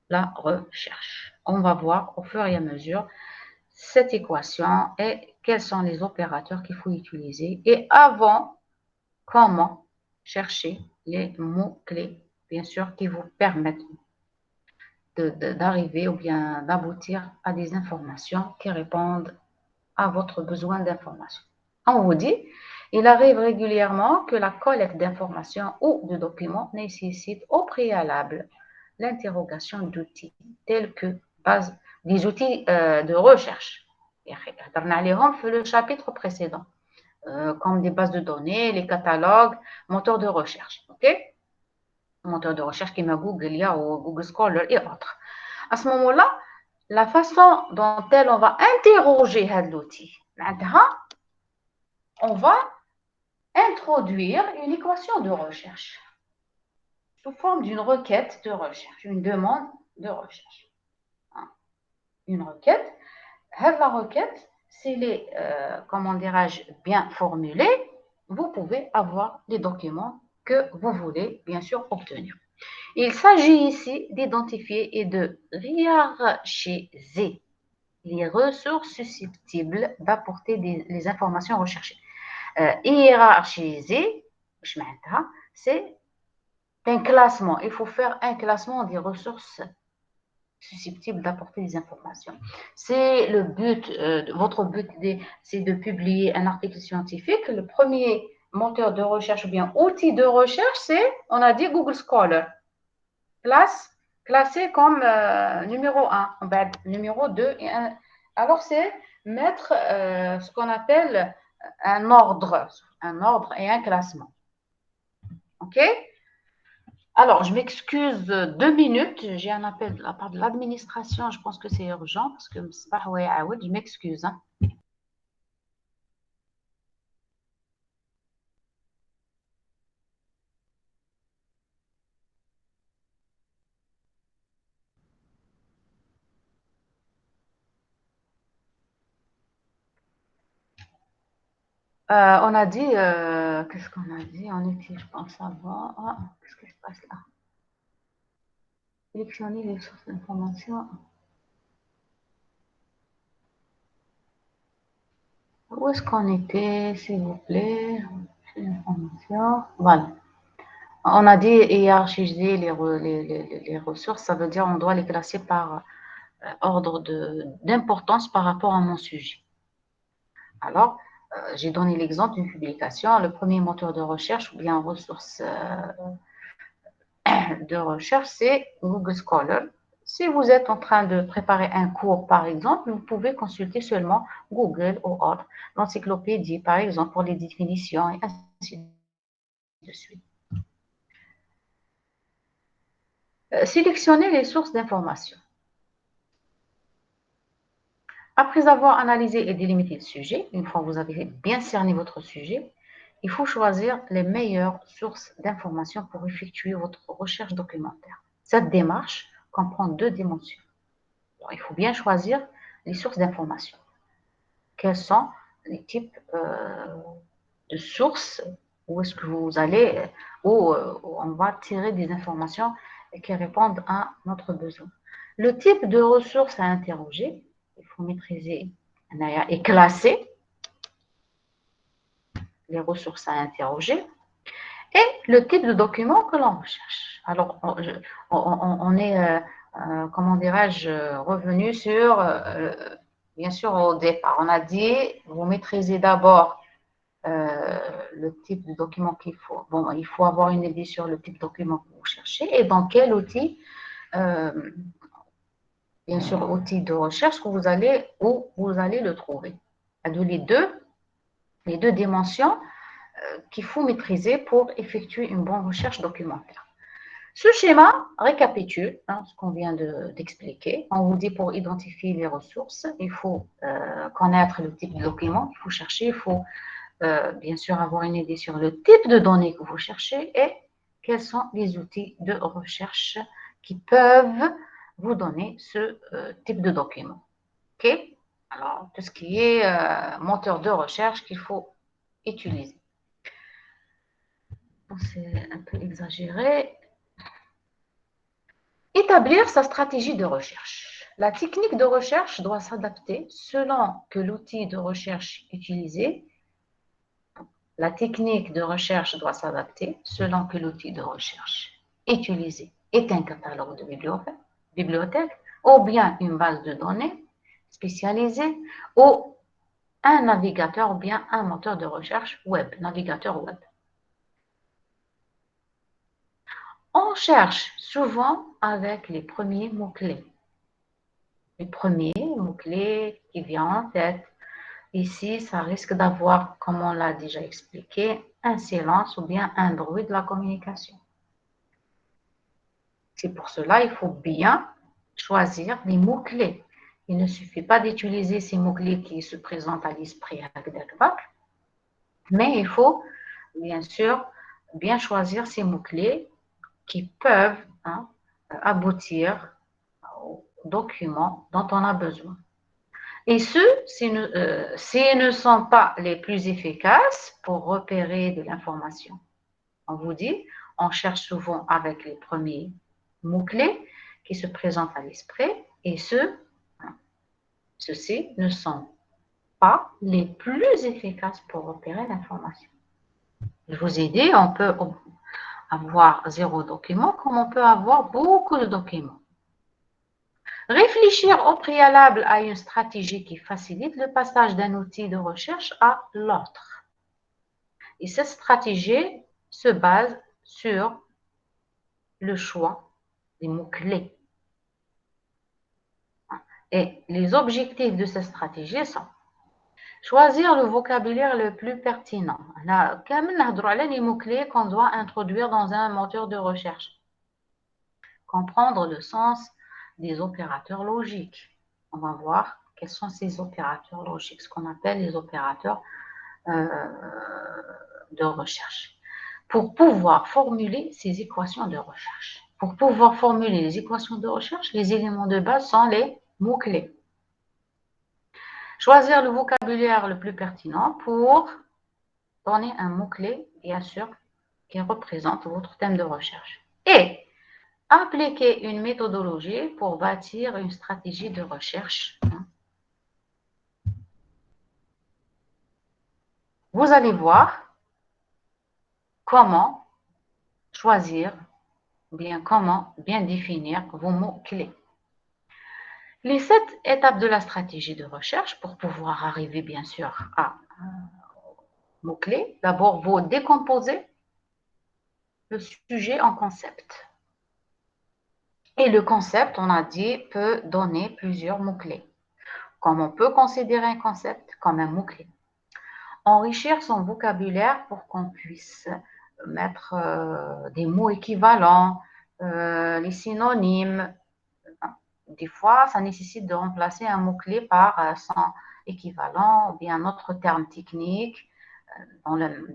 la recherche. On va voir au fur et à mesure cette équation et quels sont les opérateurs qu'il faut utiliser. Et avant, comment chercher les mots-clés, bien sûr, qui vous permettent d'arriver ou bien d'aboutir à des informations qui répondent à votre besoin d'information. On vous dit, il arrive régulièrement que la collecte d'informations ou de documents nécessite au préalable l'interrogation d'outils tels que des outils de recherche. On a fait le chapitre précédent, comme des bases de données, les catalogues, moteurs de recherche. OK? Moteur de recherche qui m'a Google ou Google Scholar et autres. À ce moment-là, la façon dont on va interroger l'outil, on va introduire une équation de recherche sous forme d'une requête de recherche, une demande de recherche. Une requête, la requête, si elle est, comment dirais-je, bien formulée, vous pouvez avoir les documents que vous voulez, bien sûr, obtenir. Il s'agit ici d'identifier et de hiérarchiser les ressources susceptibles d'apporter les informations recherchées. Hiérarchiser, c'est un classement. Il faut faire un classement des ressources susceptibles d'apporter des informations. C'est le but, votre but, c'est de publier un article scientifique. Le premier moteur de recherche ou bien outil de recherche, c'est, on a dit, Google Scholar. Classé comme numéro 1, numéro 2. Alors, c'est mettre ce qu'on appelle un ordre et un classement. OK? Alors, je m'excuse 2 minutes. J'ai un appel de la part de l'administration. Je pense que c'est urgent parce que je m'excuse. Hein. On a dit, qu'est-ce qu'on a dit? On était, je pense, avant. Ah, qu'est-ce qui se passe là? Sélectionner les sources d'information. Où est-ce qu'on était, s'il vous plaît? Information. Voilà. On a dit hiérarchiser les ressources, ça veut dire on doit les classer par ordre d'importance par rapport à mon sujet. Alors, j'ai donné l'exemple d'une publication, le premier moteur de recherche ou bien ressource de recherche, c'est Google Scholar. Si vous êtes en train de préparer un cours, par exemple, vous pouvez consulter seulement Google ou autre, l'encyclopédie, par exemple, pour les définitions et ainsi de suite. Sélectionnez les sources d'information. Après avoir analysé et délimité le sujet, une fois que vous avez bien cerné votre sujet, il faut choisir les meilleures sources d'information pour effectuer votre recherche documentaire. Cette démarche comprend 2 dimensions. Alors, il faut bien choisir les sources d'information. Quels sont les types de sources où est-ce que vous allez, où on va tirer des informations qui répondent à notre besoin. Le type de ressources à interroger, il faut maîtriser et classer les ressources à interroger et le type de document que l'on recherche. Alors, on est, comment dirais-je, revenu sur, bien sûr, au départ, on a dit, vous maîtrisez d'abord le type de document qu'il faut. Bon, il faut avoir une idée sur le type de document que vous cherchez et dans quel outil, bien sûr, outil de recherche où vous allez le trouver. Les deux dimensions qu'il faut maîtriser pour effectuer une bonne recherche documentaire. Ce schéma récapitule ce qu'on vient d'expliquer. On vous dit pour identifier les ressources, il faut connaître le type de document qu'il faut chercher, il faut bien sûr avoir une idée sur le type de données que vous cherchez et quels sont les outils de recherche qui peuvent vous donner ce type de document. OK? Alors, tout ce qui est moteur de recherche qu'il faut utiliser. C'est un peu exagéré. Établir sa stratégie de recherche. La technique de recherche doit s'adapter selon que l'outil de recherche utilisé. La technique de recherche doit s'adapter selon que l'outil de recherche utilisé est un catalogue de bibliothèque ou bien une base de données spécialisée ou un navigateur ou bien un moteur de recherche web, navigateur web. On cherche souvent avec les premiers mots-clés. Les premiers mots-clés qui viennent en tête. Ici, ça risque d'avoir, comme on l'a déjà expliqué, un silence ou bien un bruit de la communication. C'est pour cela il faut bien choisir les mots-clés. Il ne suffit pas d'utiliser ces mots-clés qui se présentent à l'esprit avec des bacs, mais il faut bien sûr bien choisir ces mots-clés qui peuvent aboutir au document dont on a besoin. Et s'ils ne sont pas les plus efficaces pour repérer de l'information. On vous dit, on cherche souvent avec les premiers mots-clés qui se présentent à l'esprit et ceux-ci ne sont pas les plus efficaces pour repérer l'information. Je vous ai dit, on peut avoir 0 document comme on peut avoir beaucoup de documents. Réfléchir au préalable à une stratégie qui facilite le passage d'un outil de recherche à l'autre. Et cette stratégie se base sur le choix des mots-clés. Et les objectifs de cette stratégie sont choisir le vocabulaire le plus pertinent. Les mots-clés qu'on doit introduire dans un moteur de recherche. Comprendre le sens des opérateurs logiques. On va voir quels sont ces opérateurs logiques, ce qu'on appelle les opérateurs de recherche. Pour pouvoir formuler ces équations de recherche. Pour pouvoir formuler les équations de recherche, les éléments de base sont les mots-clés. Choisir le vocabulaire le plus pertinent pour donner un mot-clé, bien sûr, qui représente votre thème de recherche. Et appliquer une méthodologie pour bâtir une stratégie de recherche. Vous allez voir comment choisir, bien comment bien définir vos mots-clés. Les 7 étapes de la stratégie de recherche pour pouvoir arriver bien sûr à mots-clés. D'abord, vous décomposez le sujet en concept. Et le concept, on a dit, peut donner plusieurs mots-clés. Comme on peut considérer un concept comme un mot-clé. Enrichir son vocabulaire pour qu'on puisse mettre des mots équivalents, les synonymes. Des fois, ça nécessite de remplacer un mot-clé par son équivalent ou bien un autre terme technique dans le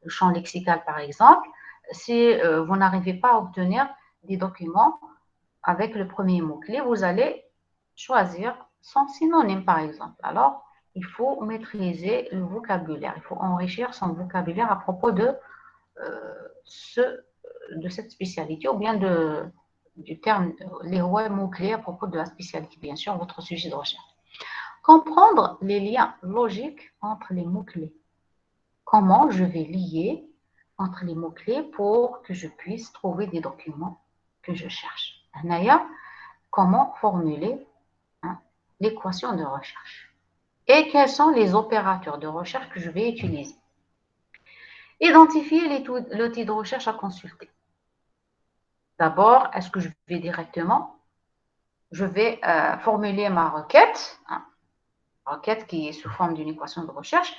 champ lexical, par exemple. Si vous n'arrivez pas à obtenir des documents avec le premier mot-clé, vous allez choisir son synonyme, par exemple. Alors, il faut maîtriser le vocabulaire. Il faut enrichir son vocabulaire à propos de cette spécialité ou bien du terme, les mots-clés à propos de la spécialité, bien sûr, votre sujet de recherche. Comprendre les liens logiques entre les mots-clés. Comment je vais lier entre les mots-clés pour que je puisse trouver des documents que je cherche. Comment formuler l'équation de recherche. et quels sont les opérateurs de recherche que je vais utiliser. Identifier l'outil de recherche à consulter. D'abord, est-ce que je vais directement, je vais formuler ma requête, requête qui est sous forme d'une équation de recherche.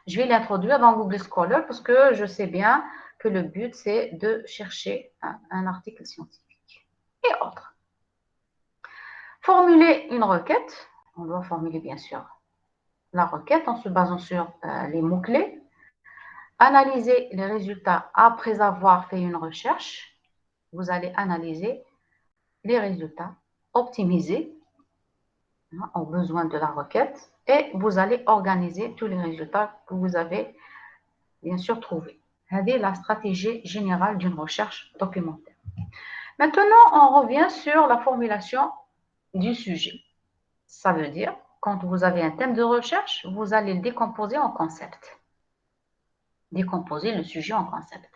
Je vais l'introduire dans Google Scholar parce que je sais bien que le but, c'est de chercher un article scientifique et autres. Formuler une requête, on doit formuler bien sûr la requête en se basant sur les mots-clés. Analyser les résultats après avoir fait une recherche. Vous allez analyser les résultats, optimiser aux besoins de la requête et vous allez organiser tous les résultats que vous avez bien sûr trouvés. C'est la stratégie générale d'une recherche documentaire. Maintenant, on revient sur la formulation du sujet. Ça veut dire, quand vous avez un thème de recherche, vous allez le décomposer en concepts. Décomposer le sujet en concepts.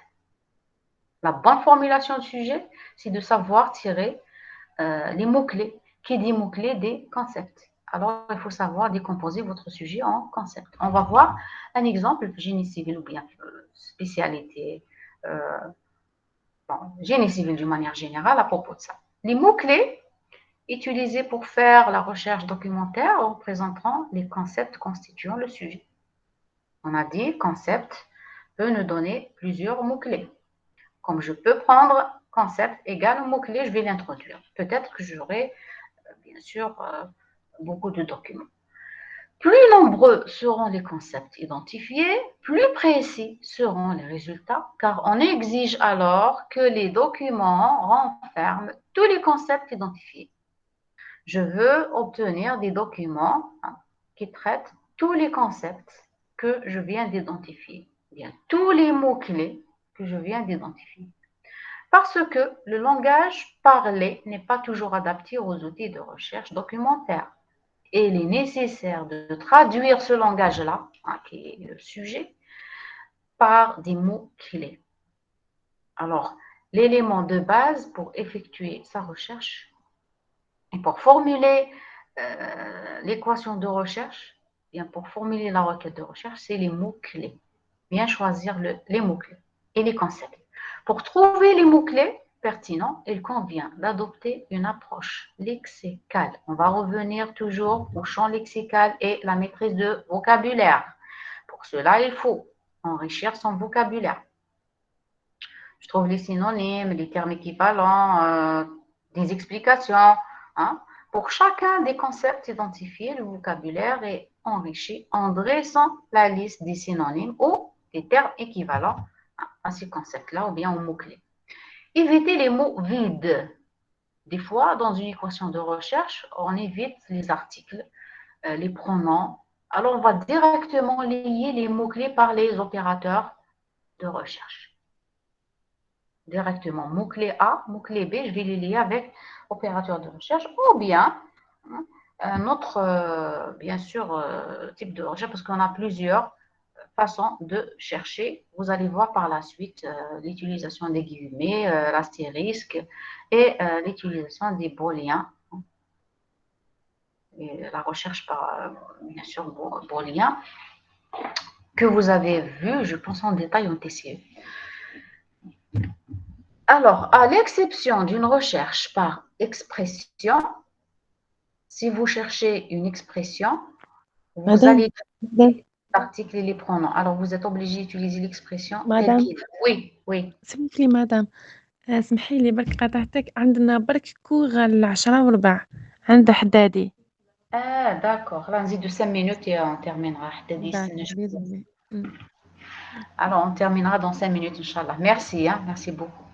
La bonne formulation du sujet, c'est de savoir tirer les mots-clés. Qui dit mots-clés, des concepts. Alors, il faut savoir décomposer votre sujet en concepts. On va voir un exemple, génie civil ou bien spécialité, génie civil d'une manière générale à propos de ça. Les mots-clés utilisés pour faire la recherche documentaire représenteront les concepts constituant le sujet. On a dit concept peut nous donner plusieurs mots-clés. Comme je peux prendre concept égal mot-clé, je vais l'introduire. Peut-être que j'aurai, bien sûr, beaucoup de documents. Plus nombreux seront les concepts identifiés, plus précis seront les résultats, car on exige alors que les documents renferment tous les concepts identifiés. Je veux obtenir des documents qui traitent tous les concepts que je viens d'identifier, bien tous les mots-clés que je viens d'identifier. Parce que le langage parlé n'est pas toujours adapté aux outils de recherche documentaire. Et il est nécessaire de traduire ce langage-là, qui est le sujet, par des mots-clés. Alors, l'élément de base pour effectuer sa recherche et pour formuler l'équation de recherche, bien pour formuler la requête de recherche, c'est les mots-clés. Bien choisir les mots-clés et les concepts. Pour trouver les mots-clés pertinents, il convient d'adopter une approche lexicale. On va revenir toujours au champ lexical et la maîtrise de vocabulaire. Pour cela, il faut enrichir son vocabulaire. Je trouve les synonymes, les termes équivalents, des explications. Pour chacun des concepts identifiés, le vocabulaire est enrichi en dressant la liste des synonymes ou des termes équivalents à ces concepts-là ou bien aux mots-clés. Évitez les mots vides. Des fois, dans une équation de recherche, on évite les articles, les pronoms. Alors, on va directement lier les mots-clés par les opérateurs de recherche. Directement, mot-clé A, mot-clé B, je vais les lier avec opérateur de recherche ou bien un autre, bien sûr, type de recherche parce qu'on a plusieurs façon de chercher. Vous allez voir par la suite l'utilisation des guillemets, l'astérisque et l'utilisation des booléens. Et la recherche par, bien sûr, booléens que vous avez vu, je pense, en détail en TCE. Alors, à l'exception d'une recherche par expression, si vous cherchez une expression, vous allez l'article et les pronoms. Alors, vous êtes obligé d'utiliser l'expression telle qu'il est. Oui.
سمحي لي مدام اسمحي لي برك قاطعتك عندنا برك كور 10:15 عند حدادي.
D'accord. Là, on de 5 minutes et on terminera. Alors, on terminera dans 5 minutes, Inch'Allah. Merci, merci beaucoup.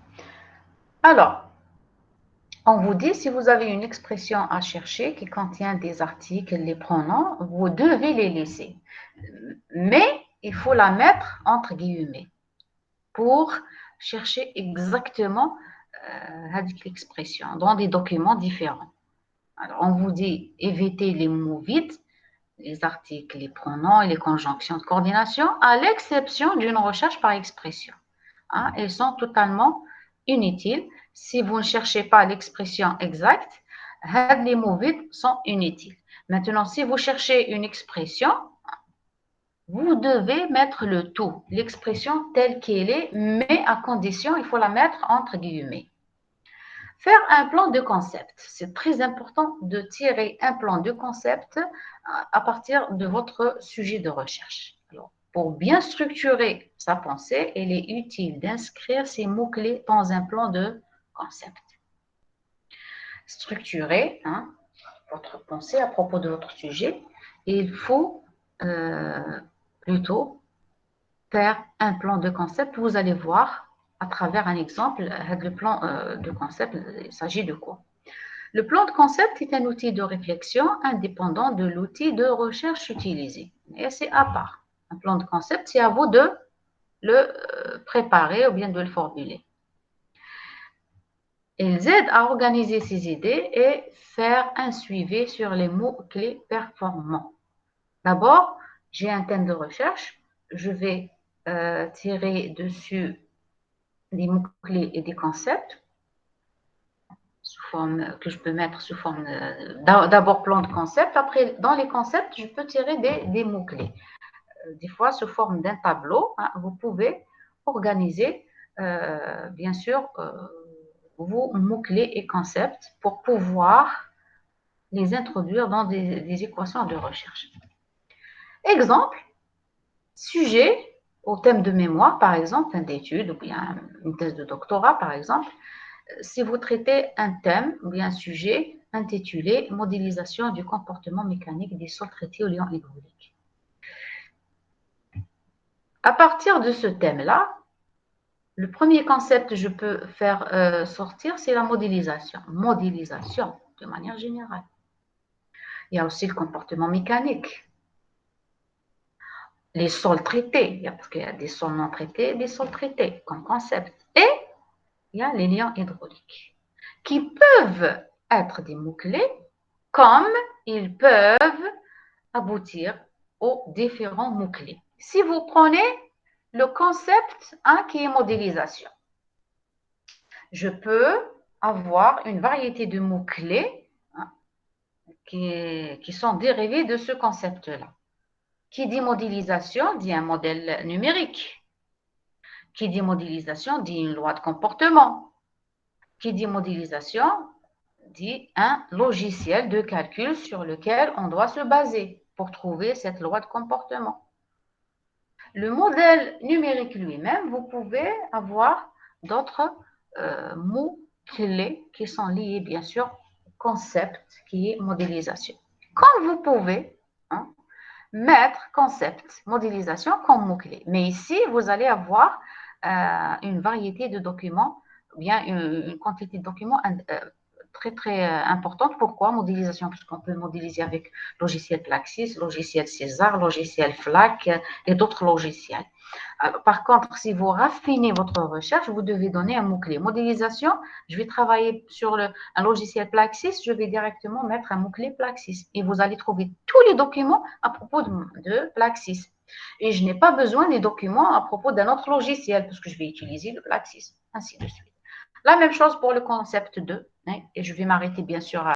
Alors, on vous dit, si vous avez une expression à chercher qui contient des articles, les pronoms, vous devez les laisser. Mais il faut la mettre entre guillemets pour chercher exactement l'expression dans des documents différents. Alors, on vous dit éviter les mots vides, les articles, les pronoms et les conjonctions de coordination, à l'exception d'une recherche par expression. Elles sont totalement inutiles. Si vous ne cherchez pas l'expression exacte, les mots vides sont inutiles. Maintenant, si vous cherchez une expression, vous devez mettre le tout, l'expression telle qu'elle est, mais à condition, il faut la mettre entre guillemets. Faire un plan de concept. C'est très important de tirer un plan de concept à partir de votre sujet de recherche. Alors, pour bien structurer sa pensée, il est utile d'inscrire ces mots-clés dans un plan de concept. Structurer votre pensée à propos de votre sujet, il faut plutôt faire un plan de concept. Vous allez voir à travers un exemple, le plan de concept, il s'agit de quoi? Le plan de concept est un outil de réflexion indépendant de l'outil de recherche utilisé. Et c'est à part. Un plan de concept, c'est à vous de le préparer ou bien de le formuler. Ils aident à organiser ses idées et faire un suivi sur les mots-clés performants. D'abord, j'ai un thème de recherche. Je vais tirer dessus des mots-clés et des concepts que je peux mettre sous forme d'abord plan de concept. Après, dans les concepts, je peux tirer des mots-clés. Des fois, sous forme d'un tableau, vous pouvez organiser, bien sûr, vos mots-clés et concepts pour pouvoir les introduire dans des équations de recherche. Exemple, sujet au thème de mémoire, par exemple, fin d'études ou bien une thèse de doctorat, par exemple. Si vous traitez un thème ou bien un sujet intitulé « Modélisation du comportement mécanique des sols traités au liant hydraulique ». À partir de ce thème-là, le premier concept que je peux faire sortir, c'est la modélisation. Modélisation, de manière générale. Il y a aussi le comportement mécanique. Les sols traités, parce qu'il y a des sols non traités et des sols traités comme concept. Et il y a les liants hydrauliques, qui peuvent être des mots-clés, comme ils peuvent aboutir aux différents mots-clés. Si vous prenez le concept qui est modélisation, je peux avoir une variété de mots-clés qui sont dérivés de ce concept-là. Qui dit modélisation dit un modèle numérique. Qui dit modélisation dit une loi de comportement. Qui dit modélisation dit un logiciel de calcul sur lequel on doit se baser pour trouver cette loi de comportement. Le modèle numérique lui-même, vous pouvez avoir d'autres mots-clés qui sont liés, bien sûr, au concept qui est modélisation. Comme vous pouvez mettre concept, modélisation comme mot-clé. Mais ici, vous allez avoir une variété de documents, bien une quantité de documents très, très importante. Pourquoi modélisation? Parce qu'on peut modéliser avec logiciel Plaxis, logiciel César, logiciel FLAC et d'autres logiciels. Par contre, si vous raffinez votre recherche, vous devez donner un mot-clé. Modélisation, je vais travailler sur un logiciel Plaxis, je vais directement mettre un mot-clé Plaxis. Et vous allez trouver tous les documents à propos de Plaxis. Et je n'ai pas besoin des documents à propos d'un autre logiciel, parce que je vais utiliser le Plaxis, ainsi de suite. La même chose pour le concept 2, et je vais m'arrêter bien sûr